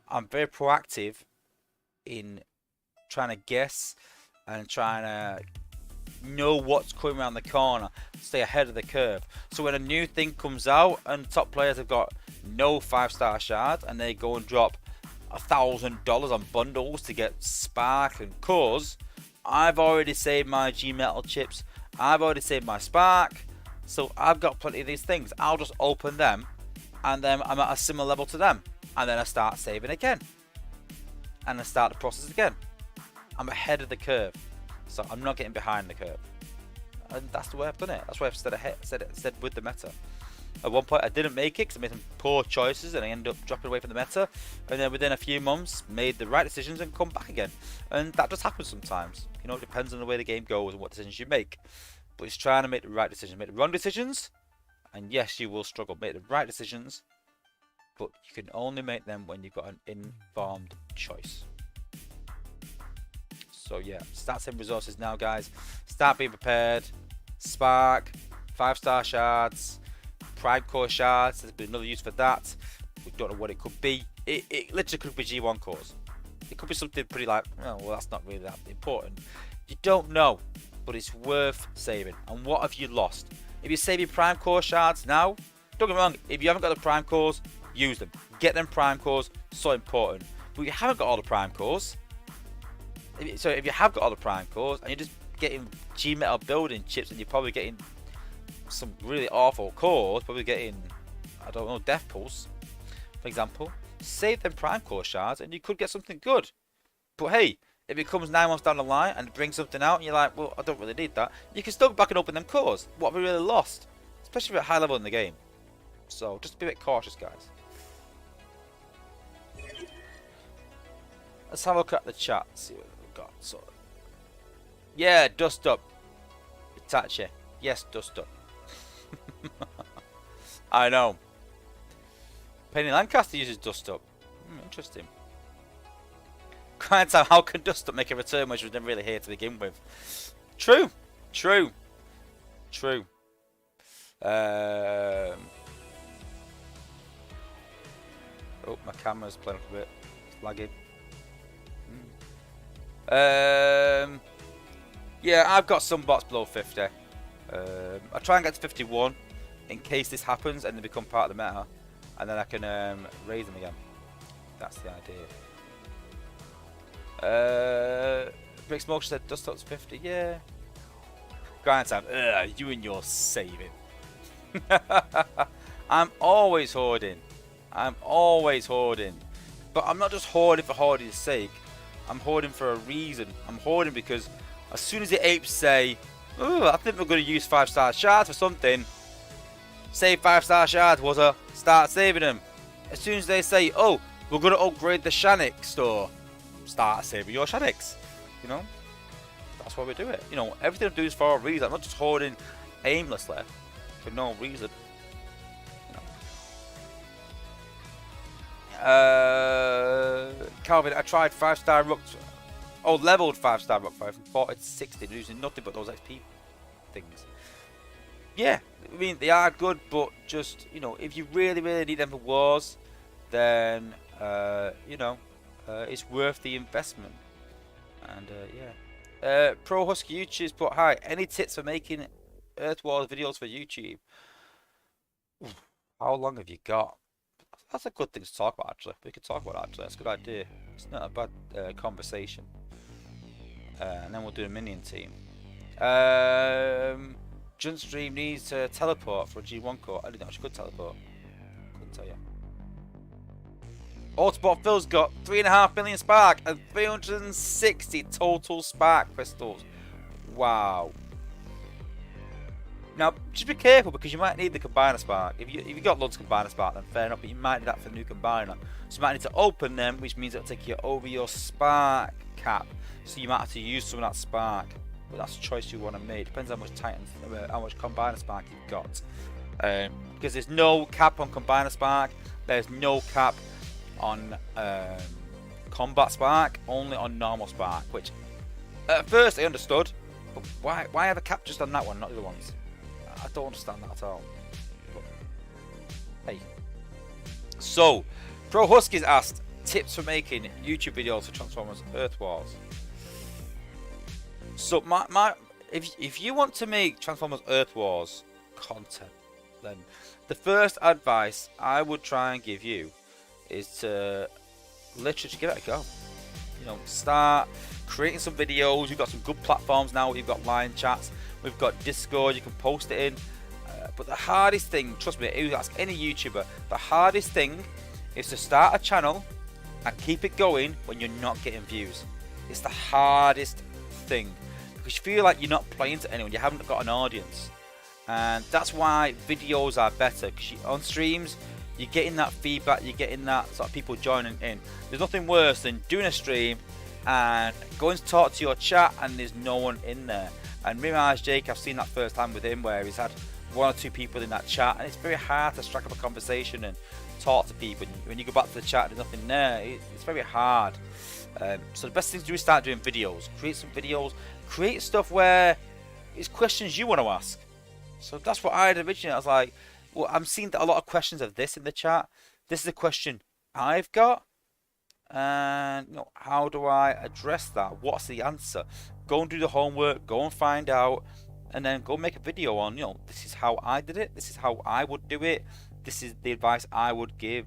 A: I'm very proactive in trying to guess and trying to know what's coming around the corner, stay ahead of the curve. So when a new thing comes out and top players have got no 5-star shards and they go and drop $1,000 on bundles to get Spark and cores, I've already saved my G-Metal chips, I've already saved my Spark. So I've got plenty of these things. I'll just open them and then I'm at a similar level to them. And then I start saving again. And I start the process again. I'm ahead of the curve. So I'm not getting behind the curve. And that's the way I've done it. That's why I've said with the meta. At one point I didn't make it because I made some poor choices and I ended up dropping away from the meta. And then within a few months made the right decisions and come back again. And that just happens sometimes. You know, it depends on the way the game goes and what decisions you make. But it's trying to make the right decisions. Make the wrong decisions, and yes, you will struggle. Make the right decisions, but you can only make them when you've got an informed choice. So yeah, start saving resources now, guys. Start being prepared. Spark, 5-star shards, Prime Core shards. There's been another use for that. We don't know what it could be. It literally could be G1 cores. It could be something pretty like, oh, well, that's not really that important. You don't know. But it's worth saving. And what have you lost? If you're saving Prime Core shards now, don't get me wrong, if you haven't got the Prime Cores, use them. Get them Prime Cores, so important. But if you haven't got all the Prime Cores, if you have got all the Prime Cores, and you're just getting G-Metal building chips, and you're probably getting some really awful cores, probably getting, I don't know, Death Pulse, for example, save them Prime Core shards, and you could get something good. But hey, if it comes 9 months down the line and it brings something out and you're like, well, I don't really need that, you can still go back and open them cores. What have we really lost? Especially at high level in the game. So just be a bit cautious, guys. Let's have a look at the chat, see what we've got. So, yeah, Dust Up. Itachi. Yes, Dust Up. I know. Penny Lancaster uses Dust Up. Interesting. Crying time, how can Dust Up make a return when she was never really here to begin with? True. Oh, my camera's playing up a bit. It's lagging. Yeah, I've got some bots below 50. I try and get to 51. in case this happens and they become part of the meta, and then I can raise them again. That's the idea. Brick Smoke said dust up's 50. Yeah. Grind time. You and your saving. I'm always hoarding. I'm always hoarding. But I'm not just hoarding for hoarding's sake. I'm hoarding for a reason. I'm hoarding because as soon as the apes say, "Oh, I think we're going to use 5-star shards for something," save 5-star shards, Wozza. Start saving them. As soon as they say, "Oh, we're going to upgrade the Shannick store," start saving your Shannicks. You know, that's why we do it. You know, everything I do is for a reason. I'm not just hoarding aimlessly for no reason. Calvin, I tried 5-star rook. Leveled 5-star rook 5 and fought at 60, losing nothing but those XP things. Yeah, I mean they are good, but just, you know, if you really need them for wars, then you know, it's worth the investment. And yeah, Pro Husky YouTubers put, "Hi, any tips for making Earth Wars videos for YouTube?" How long have you got? That's a good thing to talk about, actually. We could talk about it, actually. That's a good idea. It's not a bad conversation. And then we'll do a minion team. Sunstreaker needs to teleport for a G1 core. I didn't know she could teleport. Couldn't tell you. Autobot Phil's got 3.5 million spark and 360 total spark crystals. Wow. Now, just be careful because you might need the combiner spark. If you got loads of combiner spark, then fair enough, but you might need that for the new combiner. So you might need to open them, which means it'll take you over your spark cap. So you might have to use some of that spark. But that's a choice you want to make. Depends how much how much combiner spark you've got. Because there's no cap on combiner spark. There's no cap on combat spark. Only on normal spark. Which at first I understood. But why have a cap just on that one, not the other ones? I don't understand that at all. But, hey. So, Pro Huskies asked tips for making YouTube videos for Transformers Earth Wars. So if you want to make Transformers Earth Wars content, then the first advice I would try and give you is to literally give it a go. You know, start creating some videos. You've got some good platforms now. You've got line chats. We've got Discord. You can post it in. But the hardest thing, trust me, you ask any YouTuber, the hardest thing is to start a channel and keep it going when you're not getting views. It's the hardest thing because you feel like you're not playing to anyone. You haven't got an audience, and that's why videos are better. Because on streams, you're getting that feedback. You're getting that sort of people joining in. There's nothing worse than doing a stream and going to talk to your chat and there's no one in there. And Mirage Jake, I've seen that firsthand with him, where he's had 1 or 2 people in that chat, and it's very hard to strike up a conversation and talk to people. When you go back to the chat, there's nothing there. It's very hard. So the best thing to do is start doing videos. Create some videos. Create stuff where it's questions you want to ask. So that's what I had originally. I was like, well, I'm seeing a lot of questions of this in the chat. This is a question I've got. And you know, how do I address that? What's the answer? Go and do the homework, go and find out, and then go make a video on, you know, this is how I did it, this is how I would do it, this is the advice I would give.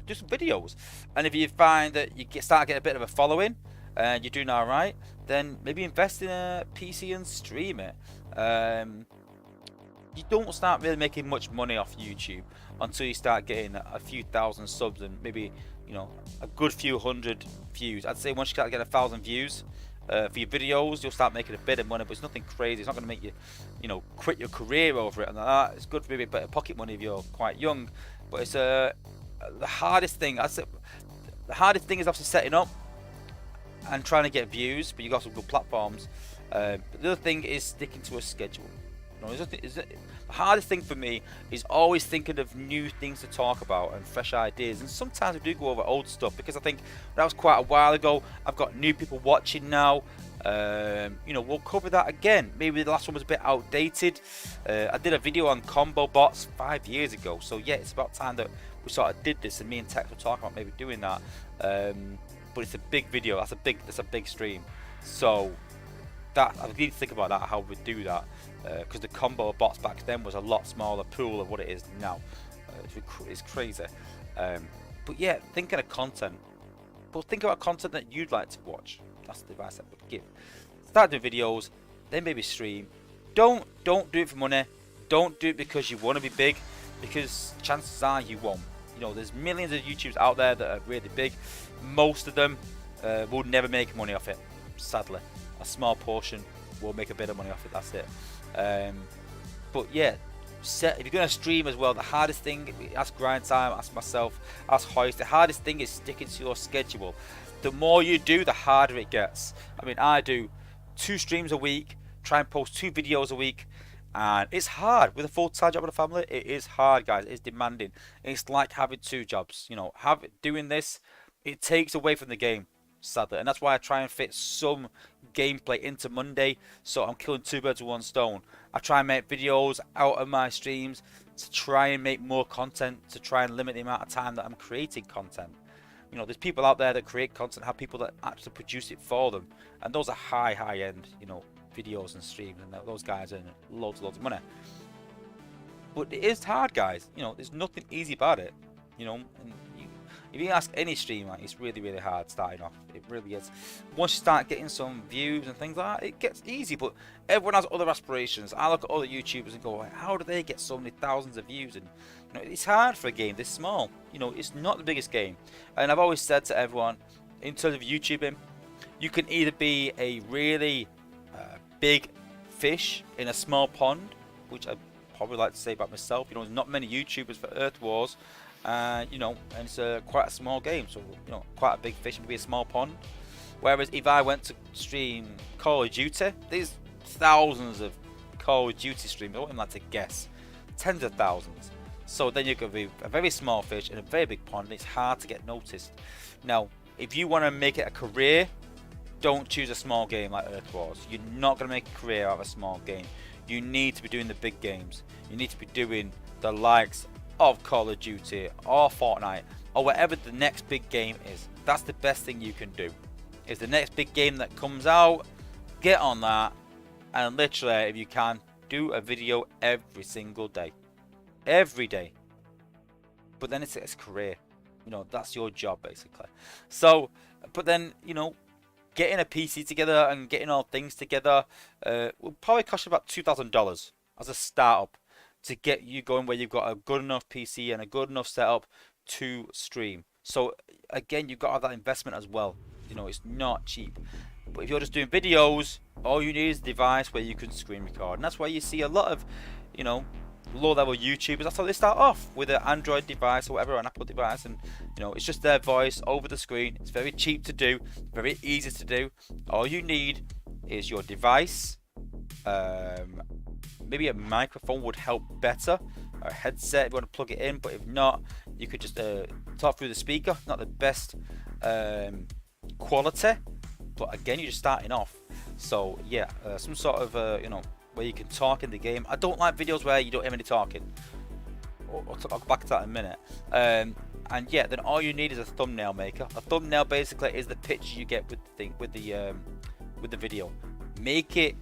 A: Do some videos. And if you find that you start getting a bit of a following and you're doing alright, then maybe invest in a PC and stream it. You don't start really making much money off YouTube until you start getting a few thousand subs and maybe, you know, a good few hundred views. I'd say once you start getting 1,000 views for your videos, you'll start making a bit of money, but it's nothing crazy. It's not going to make you, you know, quit your career over it and that. It's good for maybe a bit of pocket money if you're quite young, but it's the hardest thing. I'd say the hardest thing is obviously setting up and trying to get views, but you've got some good platforms. But the other thing is sticking to a schedule. You know, the hardest thing for me is always thinking of new things to talk about and fresh ideas, and sometimes we do go over old stuff because I think that was quite a while ago. I've got new people watching now. You know, we'll cover that again. Maybe the last one was a bit outdated. I did a video on combo bots 5 years ago, so yeah, it's about time that we sort of did this, and me and Tex were talking about maybe doing that. But it's a big video. That's a big stream. So that I need to think about that, how we do that. because the combo bots back then was a lot smaller pool of what it is now. It's crazy. But yeah, thinking of content. But think about content that you'd like to watch. That's the advice I would give. Start doing videos, then maybe stream. Don't do it for money. Don't do it because you want to be big, because chances are you won't. You know, there's millions of YouTubers out there that are really big. Most of them will never make money off it, sadly. A small portion will make a bit of money off it, that's it. But yeah, if you're going to stream as well, the hardest thing, ask Grind Time, ask myself, ask Hoist, the hardest thing is sticking to your schedule. The more you do, the harder it gets. I mean, I do 2 streams a week, try and post 2 videos a week, and it's hard with a full-time job and a family. It is hard, guys. It's demanding. It's like having 2 jobs. You know, doing this, it takes away from the game, sadly, and that's why I try and fit some gameplay into Monday, so I'm killing 2 birds with 1 stone. I try and make videos out of my streams to try and make more content, to try and limit the amount of time that I'm creating content. You know, there's people out there that create content, have people that actually produce it for them, and those are high end, you know, videos and streams, and those guys earn loads of money. But it is hard, guys. You know, there's nothing easy about it. You know, and if you ask any streamer, it's really hard starting off. It really is. Once you start getting some views and things like that, it gets easy. But everyone has other aspirations. I look at other YouTubers and go, how do they get so many thousands of views? And you know, it's hard for a game this small. You know, it's not the biggest game. And I've always said to everyone, in terms of YouTubing, you can either be a really big fish in a small pond, which I probably like to say about myself. You know, there's not many YouTubers for Earth Wars. You know, and it's quite a small game, so you know, quite a big fish would be a small pond. Whereas if I went to stream Call of Duty, there's thousands of Call of Duty streamers. I wouldn't like to guess, tens of thousands. So then you could be a very small fish in a very big pond, and it's hard to get noticed. Now, if you want to make it a career, don't choose a small game like Earth Wars. You're not going to make a career out of a small game. You need to be doing the big games. You need to be doing the likes of Call of Duty or Fortnite or whatever the next big game is. That's the best thing you can do. Is the next big game that comes out, get on that, and literally, if you can, do a video every single day. Every day. But then it's a career. You know, that's your job basically. So, but then, you know, getting a PC together and getting all things together will probably cost you about $2,000 as a startup to get you going where you've got a good enough PC and a good enough setup to stream. So again, you've got to have that investment as well. You know, it's not cheap. But if you're just doing videos, all you need is a device where you can screen record. And that's why you see a lot of, you know, low-level YouTubers. That's how they start off, with an Android device or whatever, an Apple device, and you know, it's just their voice over the screen. It's very cheap to do, very easy to do. All you need is your device. Maybe a microphone would help better, or a headset if you want to plug it in. But if not, you could just talk through the speaker. Not the best quality, but again, you're just starting off. So yeah, some sort of you know, where you can talk in the game. I don't like videos where you don't have any talking. I'll talk back to that in a minute. And yeah, then all you need is a thumbnail maker. A thumbnail basically is the picture you get with the thing, with the video. Make it.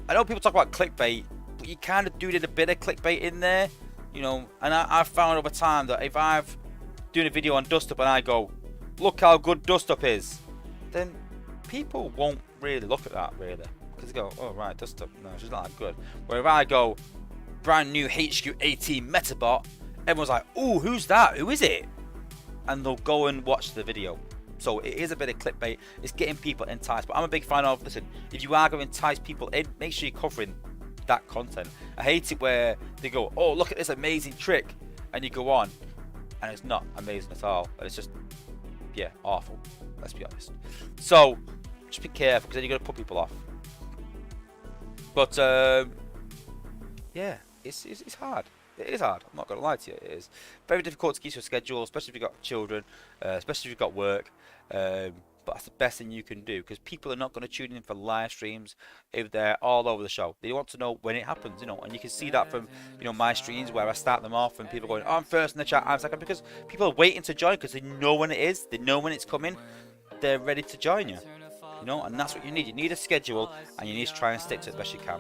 A: I know people talk about clickbait, but you kind of do a bit of clickbait in there, you know. And I've found over time that if I've doing a video on Dust Up and I go, look how good Dust Up is, then people won't really look at that really, because they go, oh right, Dust Up, no, she's not that good. Where if I go, brand new HQ18 Metabot, everyone's like, ooh, who's that? Who is it? And they'll go and watch the video. So it is a bit of clickbait. It's getting people enticed. But I'm a big fan of, listen, if you are going to entice people in, make sure you're covering that content. I hate it where they go, oh, look at this amazing trick, and you go on, and it's not amazing at all. It's just, yeah, awful. Let's be honest. So just be careful, because then you're going to put people off. But yeah, it's hard. It is hard. I'm not going to lie to you. It is very difficult to keep your schedule, especially if you've got children, especially if you've got work. But that's the best thing you can do, because people are not going to tune in for live streams if they're all over the show. They want to know when it happens, you know, and you can see that from, you know, my streams where I start them off and people going, oh, I'm first in the chat, I'm second, because people are waiting to join because they know when it is, they know when it's coming, they're ready to join you, you know, and that's what you need. You need a schedule, and you need to try and stick to it the best you can.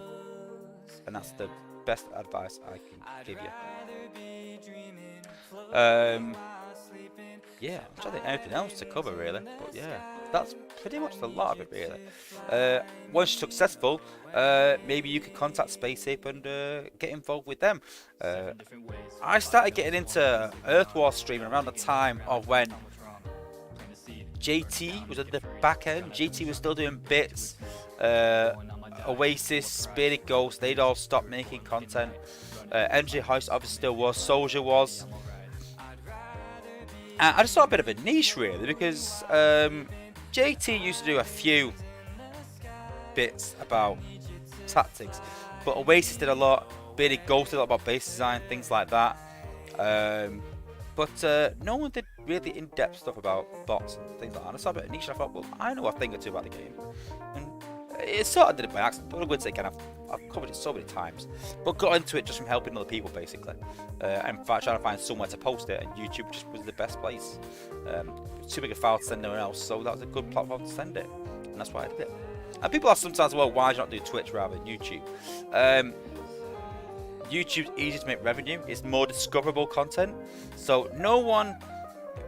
A: and that's the best advice I can give you. Yeah, I'm trying to think anything else to cover really, but yeah, that's pretty much a lot of it really. Once you're successful, maybe you could contact Space Ape and get involved with them. I started getting into Earth War streaming around the time of when JT was at the back end. JT was still doing bits. Oasis, Spirit Ghost, they'd all stopped making content. MJ House obviously still was. Soldier was. And I just saw a bit of a niche really, because JT used to do a few bits about tactics, but Oasis did a lot. Spirit Ghost did a lot about base design, things like that. But no one did really in-depth stuff about bots and things like that. I saw a bit of niche and I thought, well, I know a thing or two about the game. And it sort of did it by accident, but I would say again, I've covered it so many times. But got into it just from helping other people, basically. And trying to find somewhere to post it, and YouTube just was the best place. Too big a file to send anyone else, so that was a good platform to send it. And that's why I did it. And people ask sometimes, well, why do you not do Twitch rather than YouTube? YouTube's easy to make revenue. It's more discoverable content. So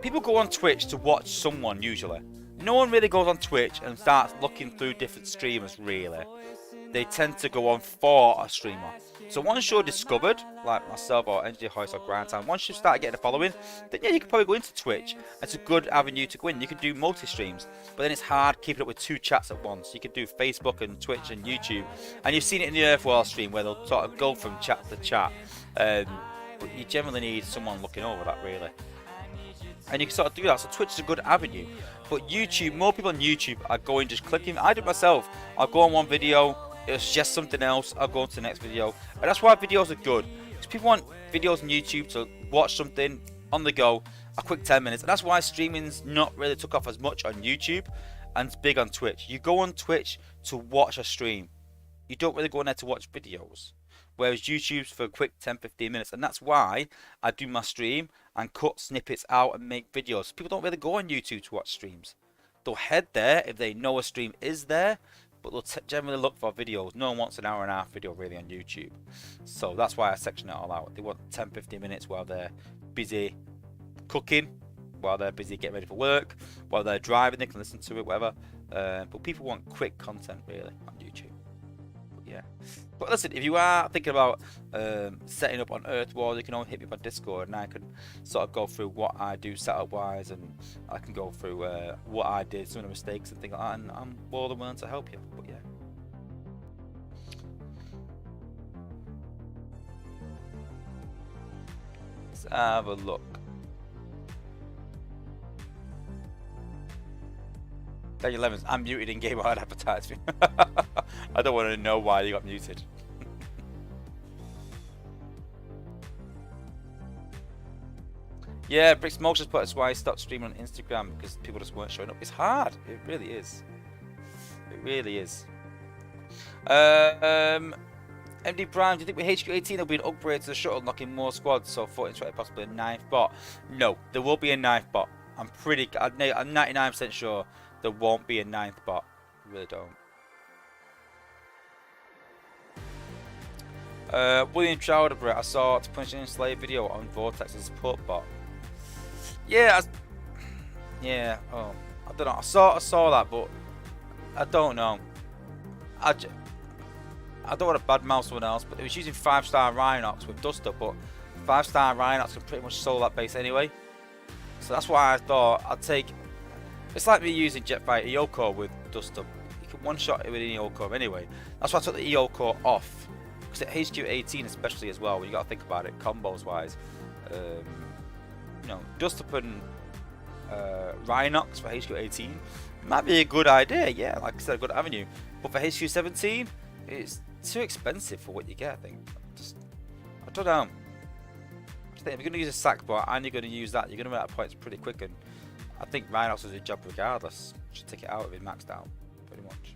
A: people go on Twitch to watch someone usually. No one really goes on Twitch and starts looking through different streamers really. They tend to go on for a streamer. So once you're discovered, like myself or NG House or Grind Time, once you start getting a following, then yeah, you can probably go into Twitch. It's a good avenue to go in. You can do multi-streams, but then it's hard keeping up with 2 chats at once. You can do Facebook and Twitch and YouTube, and you've seen it in the Earth War stream where they'll sort of go from chat to chat. But you generally need someone looking over that really. And you can sort of do that, so Twitch is a good avenue. But YouTube, more people on YouTube are going just clicking. I do it myself. I'll go on one video, it'll suggest something else, I'll go on to the next video. And that's why videos are good. Because people want videos on YouTube to watch something on the go, a quick 10 minutes. And that's why streaming's not really took off as much on YouTube and it's big on Twitch. You go on Twitch to watch a stream. You don't really go on there to watch videos. Whereas YouTube's for a quick 10-15 minutes. And that's why I do my stream and cut snippets out and make videos. People don't really go on YouTube to watch streams. They'll head there if they know a stream is there, but they'll generally look for videos. No one wants an hour and a half video really on YouTube. So that's why I section it all out. They want 10-15 minutes while they're busy cooking, while they're busy getting ready for work, while they're driving, they can listen to it, whatever. But people want quick content really on YouTube. Yeah, but listen, if you are thinking about setting up on Earth War, you can always hit me up on Discord and I can sort of go through what I do setup wise, and I can go through what I did, some of the mistakes and things like that, and I'm more than willing to help you. But yeah, let's have a look. Daniel Levens, I'm muted in game hard advertising. I don't want to know why you got muted. Yeah, Brick Smoke just put us why he stopped streaming on Instagram, because people just weren't showing up. It's hard. It really is. It really is. MD Brown, do you think with HQ18 there'll be an upgrade to the shuttle, unlocking more squads, so 14, possibly a 9th bot? No, there will be a 9th bot. I'm 99% sure there won't be a 9th bot. I really don't. William Chowderbrett, I saw to punch in Slave video on Vortex's support bot. Yeah, yeah. Oh, I don't know. I saw that, but I don't know. I don't want to badmouth someone else, but it was using 5-star Rhinox with Duster, but 5-star Rhinox can pretty much solo that base anyway. So that's why I thought I'd take. It's like me using Jetfighter EO core with Duster. You can one-shot it with an EO core anyway. That's why I took the EO core off. Because at HQ18 especially as well, when you got to think about it, combos wise. You know, Duster and Rhinox for HQ18 might be a good idea. Yeah, like I said, a good avenue. But for HQ17, it's too expensive for what you get. I think. I don't know. I think if you're going to use a sack bot and you're going to use that, you're going to run out of points pretty quick. And I think Rhinox does a job regardless. Should take it out of it maxed out, pretty much.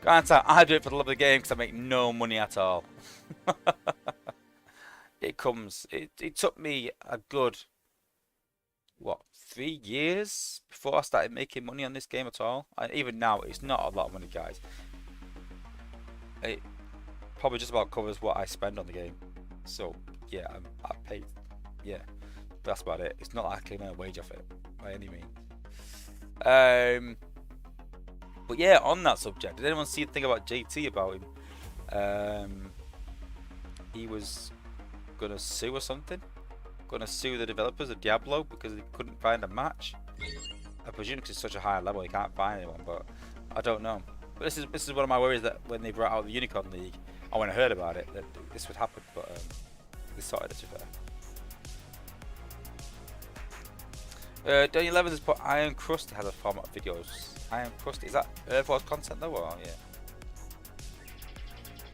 A: Granted, I do it for the love of the game because I make no money at all. It took me a good, what, 3 years before I started making money on this game at all. And even now, it's not a lot of money, guys. it probably just about covers what I spend on the game. So yeah, I pay. Yeah, that's about it. It's not like I can earn a wage off it by any means. But yeah, on that subject, did anyone see the thing about JT about him? He was gonna sue or something. Gonna sue the developers of Diablo because he couldn't find a match. I presume because it's such a high level, he can't find anyone. But I don't know. But this is one of my worries, that when they brought out the Unicorn League, or when I heard about it, that this would happen. But they sorted it, to be fair. Daniel Evans has put Iron Crust has a format of videos. Iron Crust, is that Earthwars content though? Or yeah.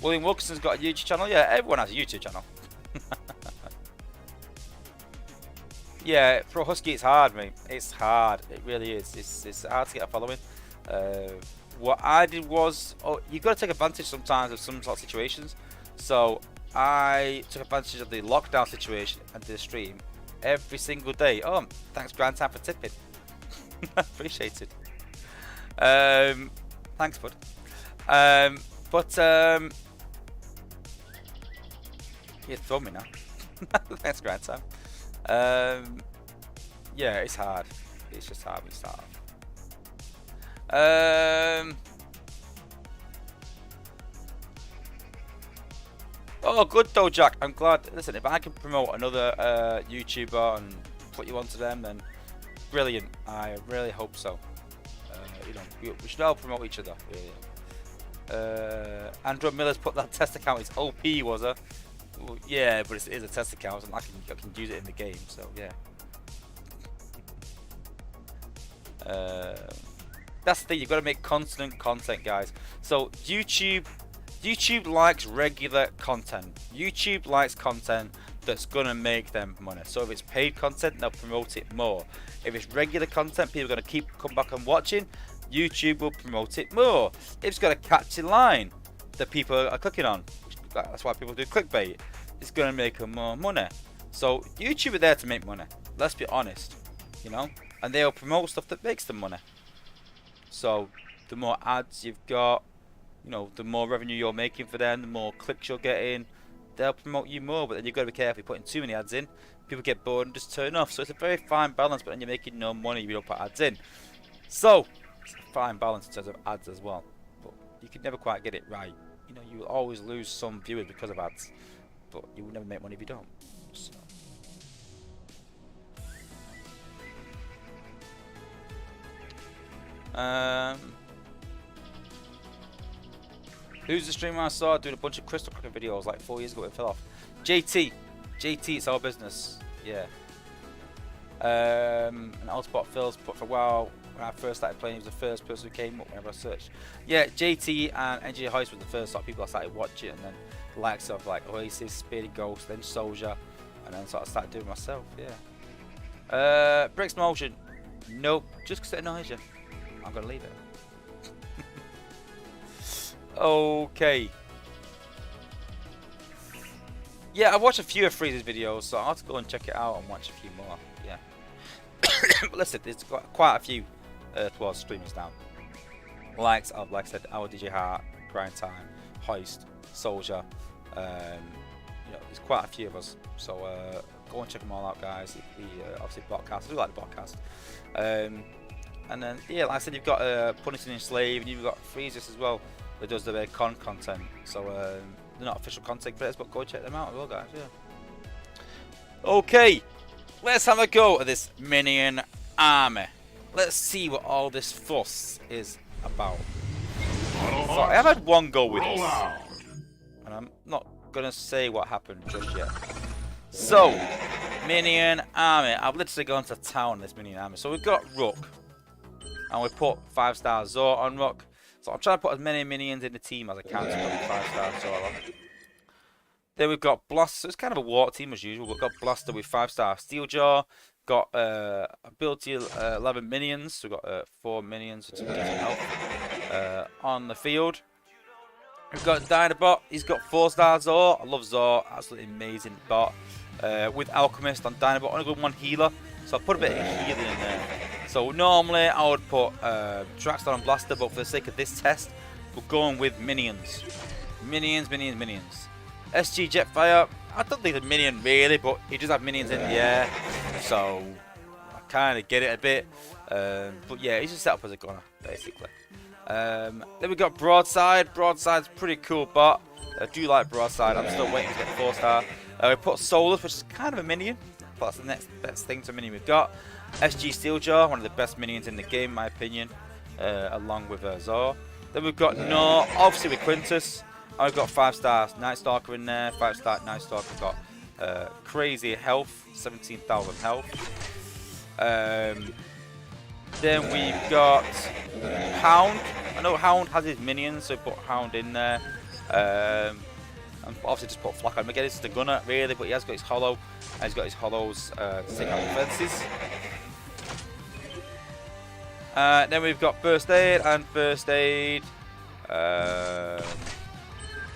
A: William Wilkinson's got a YouTube channel. Yeah, everyone has a YouTube channel. Yeah, Pro Husky, it's hard, mate. It's hard. It really is. It's hard to get a following. What I did was, you've got to take advantage sometimes of some sort of situations. So I took advantage of the lockdown situation and did a stream every single day. Oh, thanks, Grand Time, for tipping. Appreciate it. Thanks, bud. You throw me now. Thanks, Grand Time. Yeah, it's hard. It's just hard when you start off. Oh, good though, Jack. I'm glad. Listen, if I can promote another YouTuber and put you onto them, then brilliant. I really hope so. You know, we should all promote each other. Really. Andrew Miller's put that test account. It's OP, Wozza. Well, yeah, but it is a test account, and I can use it in the game. So yeah. That's the thing. You've got to make constant content, guys. So YouTube likes regular content. YouTube likes content that's gonna make them money. So if it's paid content, they'll promote it more. If it's regular content, people are gonna come back and watching. YouTube will promote it more. If it's got a catchy line that people are clicking on, that's why people do clickbait. It's gonna make them more money. So YouTube are there to make money. Let's be honest, you know, and they'll promote stuff that makes them money. So the more ads you've got, you know, the more revenue you're making for them, the more clicks you're getting, they'll promote you more. But then you've got to be careful. You're putting too many ads in, people get bored and just turn off. So it's a very fine balance, but then you're making no money if you don't put ads in. So it's a fine balance in terms of ads as well. But you can never quite get it right. You know, you will always lose some viewers because of ads, but you will never make money if you don't. So. Who's the streamer I saw doing a bunch of crystal cracking videos like 4 years ago? It fell off. JT, it's our business. Yeah. And Autobot Phil's put for a while. When I first started playing, he was the first person who came up whenever I searched. Yeah, JT and NG Hoist were the first sort of people I started watching, and then the likes of like Oasis, Speedy Ghost, then Soldier, and then sort of started doing myself. Yeah. Bricks Motion. Nope, just because it annoys you, I'm gonna leave it. Okay. Yeah, I watched a few of Freeze's videos, so I'll have to go and check it out and watch a few more. Yeah. But listen, there's quite a few Earthwars streamers now. Like I said, our DJ Hart, Grind Time, Hoist, Soldier. You know, there's quite a few of us. So go and check them all out, guys. Obviously, podcast. I do like the podcast. And then, yeah, like I said, you've got Punishing Enslaved, and you've got Freezes as well, that does the content. So they're not official content creators, but go check them out as well, guys. Yeah. Okay, let's have a go at this minion army. Let's see what all this fuss is about. So I have had one go with this, and I'm not gonna say what happened just yet. So, minion army. I've literally gone to town on this minion army. So we've got Rook, and we put 5-star Zor on Rook. So I'm trying to put as many minions in the team as I can to put 5-star Zor on. Then we've got Blaster. So it's kind of a water team as usual. We've got Blaster with 5-star Steeljaw. Got ability 11 minions. So we've got 4 minions with some decent health on the field. We've got Dinobot. He's got 4-star Zor. I love Zor. Absolutely amazing bot. With Alchemist on Dinobot. Only got one healer. So I put a bit of healing in there. So normally I would put Traxxon on Blaster, but for the sake of this test, we're going with minions. Minions, minions, minions. SG Jetfire, I don't think it's a minion really, but he does have minions in the air, so I kind of get it a bit. But yeah, he's just set up as a gunner, basically. Then we got Broadside. Broadside's pretty cool bot. I do like Broadside. I'm still waiting to get 4-star. We put Solus, which is kind of a minion. But that's the next best thing to minion we've got. SG Steeljaw, one of the best minions in the game, in my opinion, along with Zor. Then we've got obviously with Quintus. I've got 5-star Night Stalker in there. 5-star Night Stalker. We've got crazy health, 17,000 health. Then we've got Hound. I know Hound has his minions, so put Hound in there. And obviously just put Flak on. Again, this is the gunner really, but he has got his hollow. And he's got his hollows to take out defenses. Then we've got First Aid and First Aid.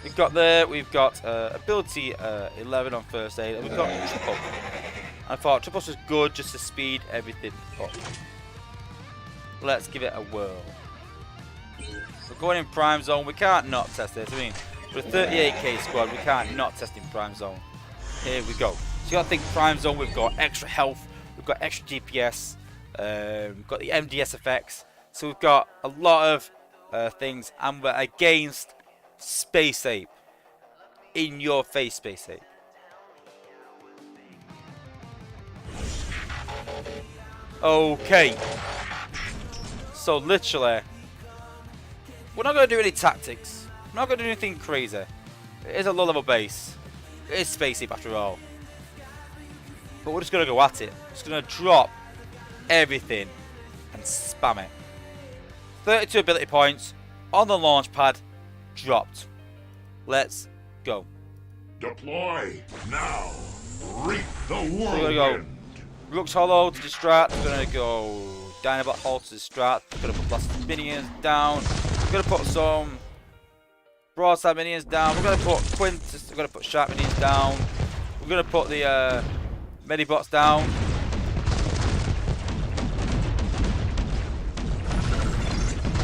A: We've got ability 11 on First Aid, and we've got Triple. I thought Triple was good just to speed everything up. Let's give it a whirl. We're going in Prime Zone. We can't not test this. I mean, with a 38k squad, we can't not test in Prime Zone. Here we go. So you got to think Prime Zone. We've got extra health. We've got extra DPS. We've got the MDS effects. So we've got a lot of things, and we're against Space Ape. In your face, Space Ape. Okay. So literally, we're not going to do any tactics. We're not going to do anything crazy. It is a low level base. It is Space Ape after all. But we're just going to go at it. Just going to drop everything and spam it. 32 ability points on the launch pad. Dropped. Let's go.
B: Deploy now. Reap the whirlwind.
A: We're going to go Rook's Hollow to distract. We're going to go Dinobot Hall to distract. We're going to put Blast Minions down. We're going to put some Broadside Minions down. We're going to put Quintus. We're going to put Sharp Minions down. We're going to put the Medibots down.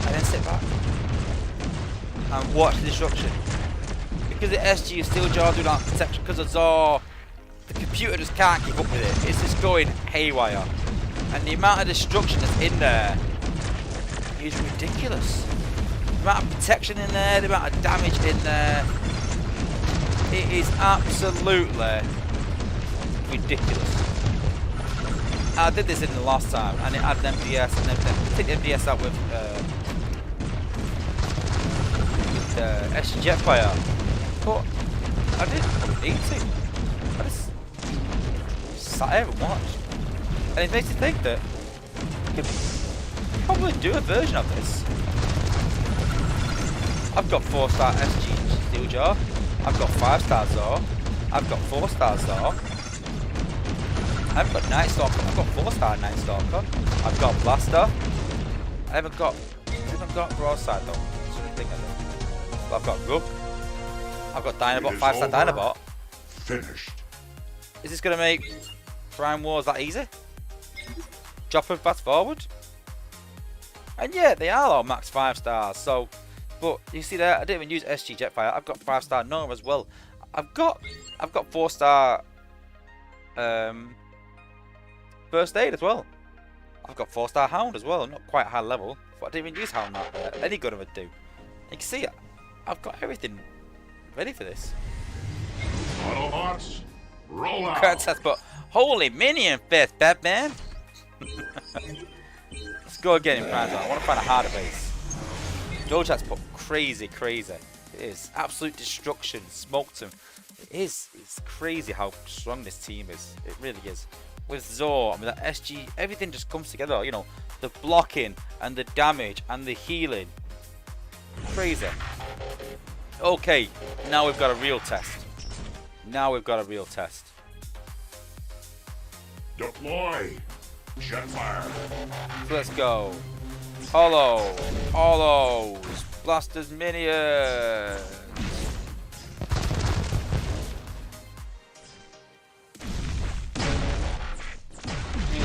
A: And then sit back and watch the destruction. Because the SG is still doing that protection because of Zor, the computer just can't keep up with it. It's just going haywire. And the amount of destruction that's in there is ridiculous. The amount of protection in there, the amount of damage in there. It is absolutely ridiculous. I did this in the last time and it had an MDS and everything. Take the MDS out with SG Jetfire. But I didn't need to. I just sat here and watched. And it makes you think that you could probably do a version of this. I've got 4-star SG Steeljaw. I've got 5-star Zor. I've got 4-star Zor. I've got Night Stalker. I've got 4-star Night Stalker. I've got Blaster. I haven't got Broadside though. So I think I do. But I've got Rook. I've got Dinobot, 5-star Dinobot.
B: Finished.
A: Is this going to make Prime Wars that easy? Drop them fast forward? And yeah, they are all max 5 stars. So, but you see there, I didn't even use SG Jetfire. I've got 5-star Nova as well. I've got 4-star First Aid as well. I've got 4-star Hound as well. Not quite high level, but I didn't even use Hound. Any gunner would do. You can see I've got everything ready for this.
B: Autobots, roll out.
A: Contest, but holy minion fist, Batman. Let's go again in Prime Zone. I want to find a harder base. Dojat's put crazy. It is absolute destruction. Smoked him. It's crazy how strong this team is. It really is. With Zor, I mean that SG, everything just comes together. You know, the blocking and the damage and the healing. Crazy. Okay, now we've got a real test.
B: Deploy. Jetfire.
A: So let's go. Hollows, Blasters Minions.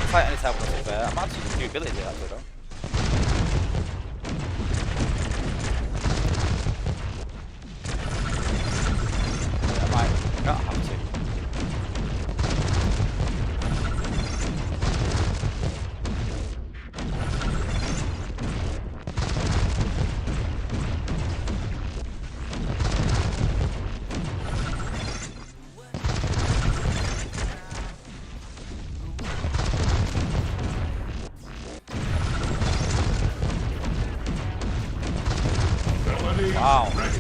A: Titan is helping us there. I'm actually using new ability there, actually, though. Wow.
B: ready.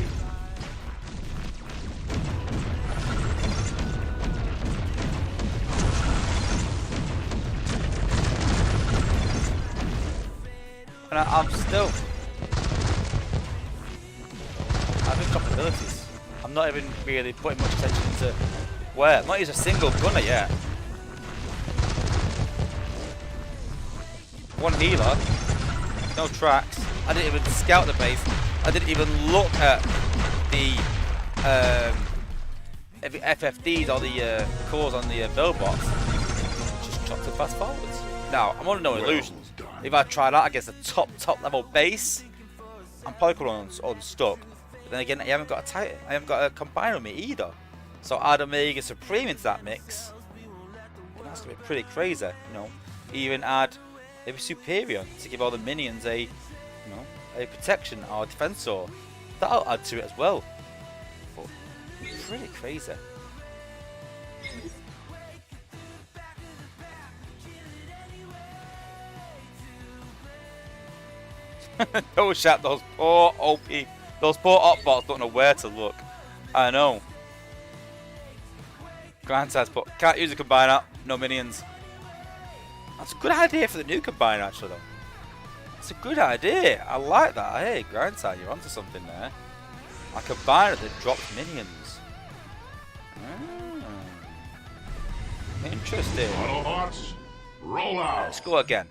A: And I'm still. I've got abilities. I'm not even really putting much attention into where. I'm not using a single gunner yet. One healer. No tracks. I didn't even scout the base. I didn't even look at the FFDs or the cores on the build box. Just chopped it fast forwards. Now, I'm under no illusions. If I try that against a top level base, I'm probably going unstuck. But then again, I haven't got a Titan. I haven't got a combiner with me either. So add Omega Supreme into that mix. That's gonna be pretty crazy, you know. Even add maybe Superior to give all the minions a, you know, a protection or a defensor. That'll add to it as well. But pretty crazy. No shot, those poor OP, those poor opbots don't know where to look. I know. Grandsad's put, can't use a combiner, no minions. That's a good idea for the new combiner actually though. It's a good idea. I like that. Hey, Grandside, you're onto something there. A combiner that drops minions. Interesting.
B: Autobots, roll out.
A: Let's go again.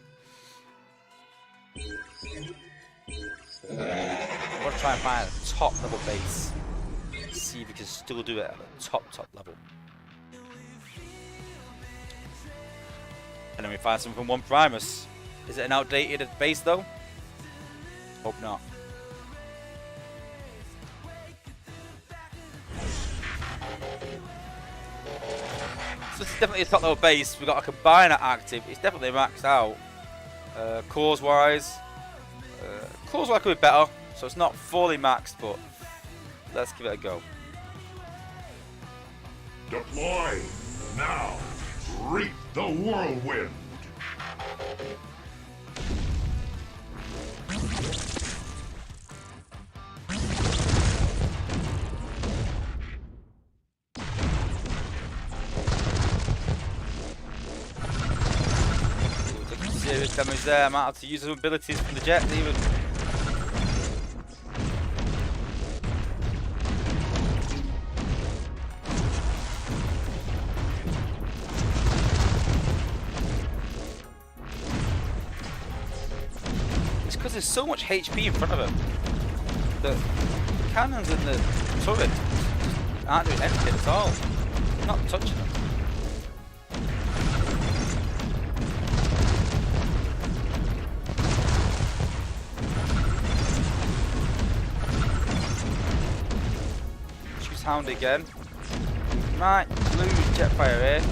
A: I want to try and find a top level base. See if we can still do it at a top level. And then we find something from one Primus. Is it an outdated base though? Hope not. So this is definitely a top level base. We've got a combiner active. It's definitely maxed out. Cores wise. Cores wise could be better. So it's not fully maxed, but let's give it a go.
B: Deploy now. Reap the whirlwind.
A: Taking serious damage there. I might have to use some abilities from the jet even. Because there's so much HP in front of him. The cannons and the turret aren't doing anything at all. They're not touching them. Choose Hound again. We might lose Jetfire here.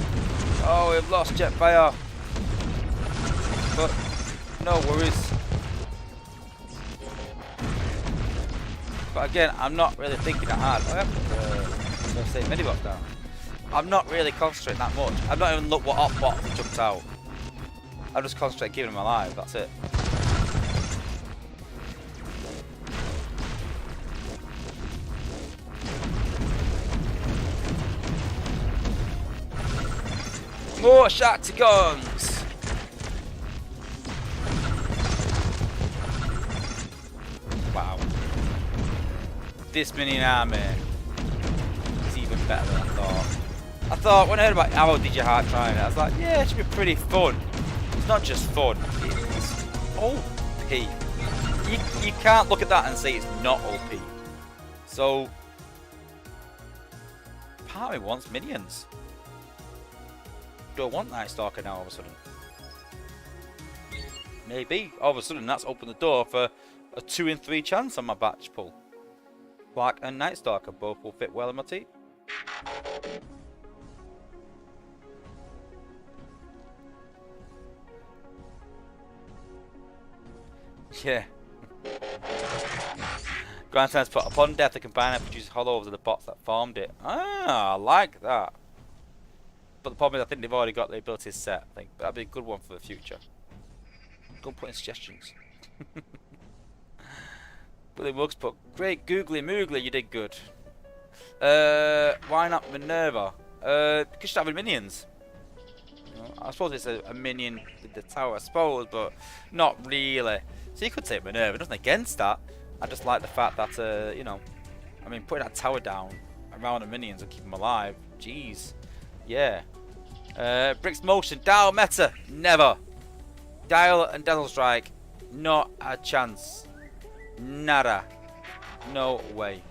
A: Oh, we've lost Jetfire. But no worries. But again, I'm not really thinking that hard. I have to say Minibot down. I'm not really concentrating that much. I've not even looked what Opbot jumped out. I'm just concentrating keeping him alive, that's it. More Shotguns! Wow. This minion army is even better than I thought. I thought when I heard about Arrow Did Your Heart trying it, I was like, yeah, it should be pretty fun. It's not just fun, it's OP. You can't look at that and say it's not OP. So, part of me wants minions. Do I want Night Stalker now all of a sudden? Maybe. All of a sudden that's opened the door for a 2 in 3 chance on my batch pull. Black and Night Stalker both will fit well in my team. Yeah. Grandstand's put upon death the combiner produces hollows of the bots that formed it. Ah, I like that. But the problem is I think they've already got the abilities set, I think. But that'd be a good one for the future. Don't put in suggestions. Willy Wugs put, great googly moogly, you did good. Why not Minerva? Because she's having minions. I suppose it's a minion with the tower, I suppose, but not really. So you could take Minerva, nothing against that. I just like the fact that, you know, I mean, putting that tower down around the minions and keep them alive. Jeez. Yeah. Brick's Motion, Dial Meta, never. Dial and Dazzle Strike, not a chance. Nada. No way.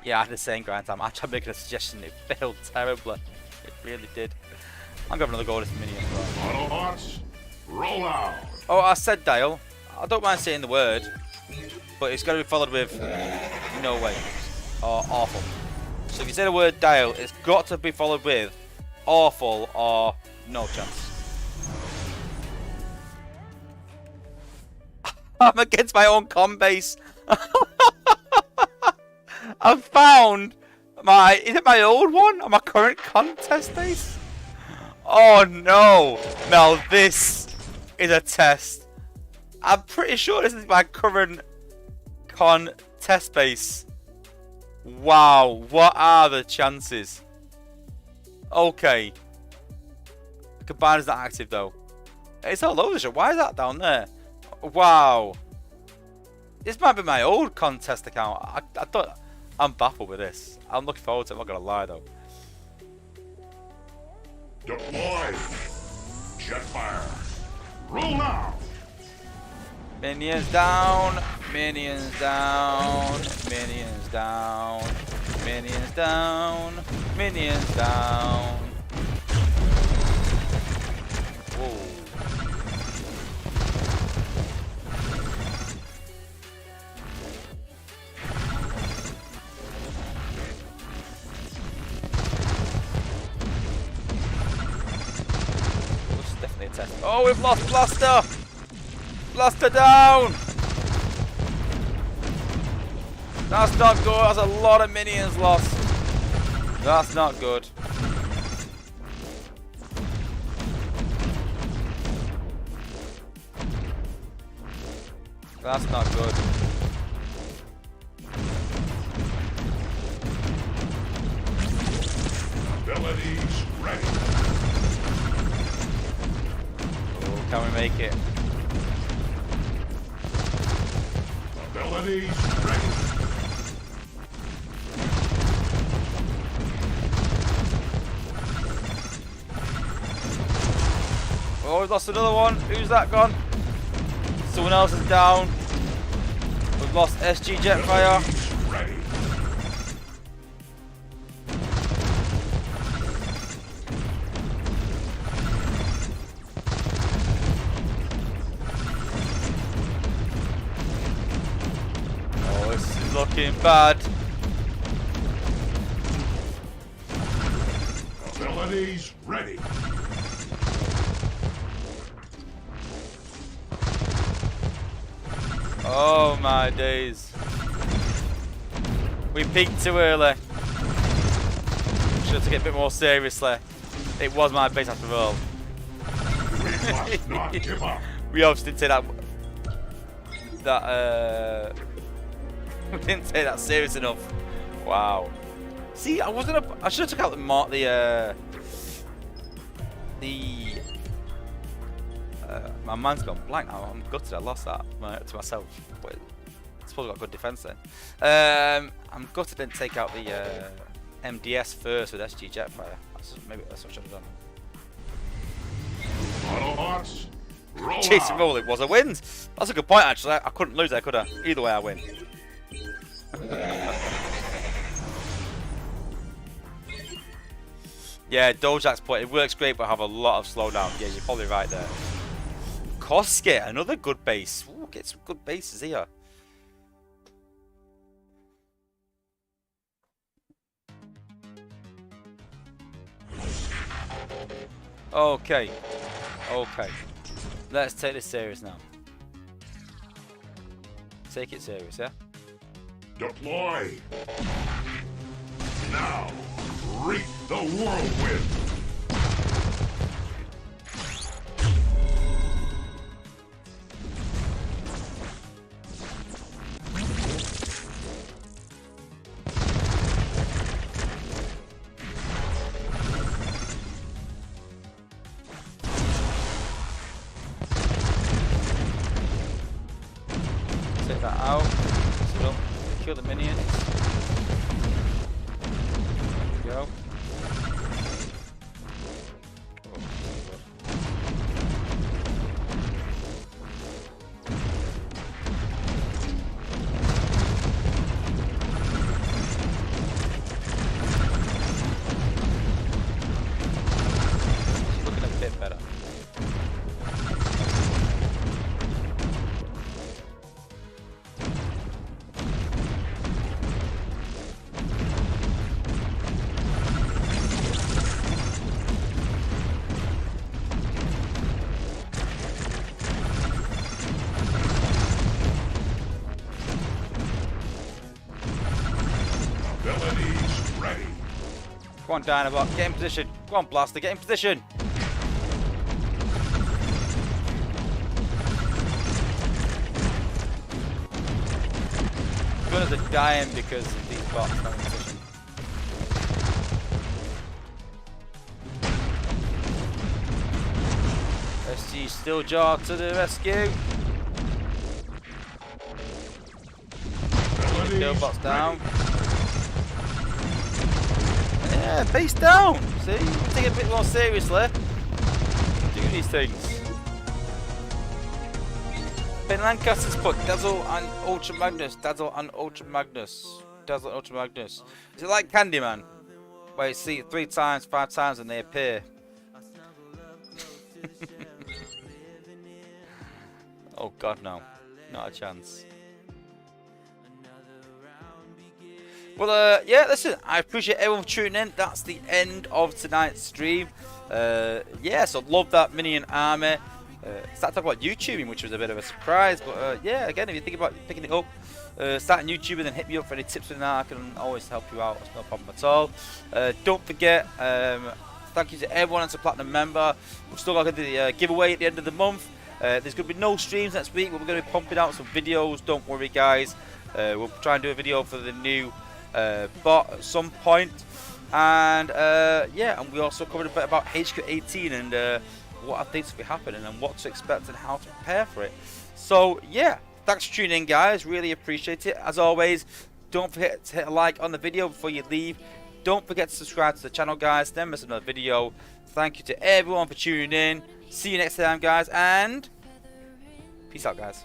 A: Yeah, I had the same grind time. I tried making a suggestion, it failed terribly. It really did. I'm going to another go at this minion as well.
B: Autobots, roll out.
A: Oh, I said dial. I don't mind saying the word, but it's got to be followed with no way or awful. So if you say the word dial, it's got to be followed with awful or no chance. I'm against my own com base. I've found my, is it my old one or my current contest base? Oh no. Now this is a test. I'm pretty sure this is my current contest base. Wow, what are the chances? Okay. Combine is not active though. It's all over the show. Why is that down there? Wow. This might be my old contest account. I thought, I'm baffled with this. I'm looking forward to it, I'm not gonna lie though.
B: Deploy. Jetfire. Roll out.
A: Minions down, minions down, minions down, minions down, minions down. Whoa. That's definitely a test. Oh, we've lost Blaster! Blaster down! That's not good. That's a lot of minions lost. That's not good. That's not good.
B: Abilities ready.
A: Oh, can we make it?
B: Abilities ready.
A: Oh, we've lost another one. Who's that gone? Someone else is down. We've lost SG Jetfire.
B: Abilities ready.
A: Oh, this is looking bad.
B: Abilities ready.
A: Oh my days. We peaked too early. Should have took it a bit more seriously. It was my base after all.
B: We must not give up.
A: We obviously didn't take that we didn't take that serious enough. Wow. See, I should have took out my mind's gone blank now. I'm gutted. I lost that to myself. But I suppose I got good defense then. I'm gutted I didn't take out the MDS first with SG Jetfire. Maybe that's what I should have done.
B: Autobots, roll
A: Chase and
B: out.
A: roll, it was a win. That's a good point actually. I couldn't lose there, could I? Either way I win. Yeah, Dojak's point, it works great but have a lot of slowdown. Yeah, you're probably right there. Kosuke, another good base. Ooh, get some good bases here. Okay. Okay. Let's take this serious now. Take it serious, yeah?
B: Deploy. Now, reap the whirlwind. ready.
A: Come on, Dinobot, get in position. Come on, Blaster, get in position. Gunners are dying because of these bots not in position. SG Steeljaw to the rescue. Kill bots down. Yeah, face down. See, we take it a bit more seriously. Do these things. Ben Lancaster's put Dazzle and Ultra Magnus. Dazzle and Ultra Magnus. Dazzle and Ultra Magnus. Is it like Candyman? Where you see it 3 times, 5 times and they appear. Oh god, no. Not a chance. Well, yeah, listen, I appreciate everyone for tuning in. That's the end of tonight's stream. Yeah, so love that minion army. Start talking about YouTubing, which was a bit of a surprise. But yeah, again, if you think about picking it up, starting YouTubing, then hit me up for any tips and that. I can always help you out. It's no problem at all. Don't forget, thank you to everyone that's a Platinum member. We've still got the giveaway at the end of the month. There's going to be no streams next week, but we're going to be pumping out some videos. Don't worry, guys. We'll try and do a video for the new bot at some point. And yeah, and we also covered a bit about HQ18 and what I think will be happening and what to expect and how to prepare for it. So yeah, thanks for tuning in, guys. Really appreciate it. As always, don't forget to hit a like on the video before you leave. Don't forget to subscribe to the channel, guys. Never miss another video. Thank you to everyone for tuning in. See you next time, guys, and peace out, guys.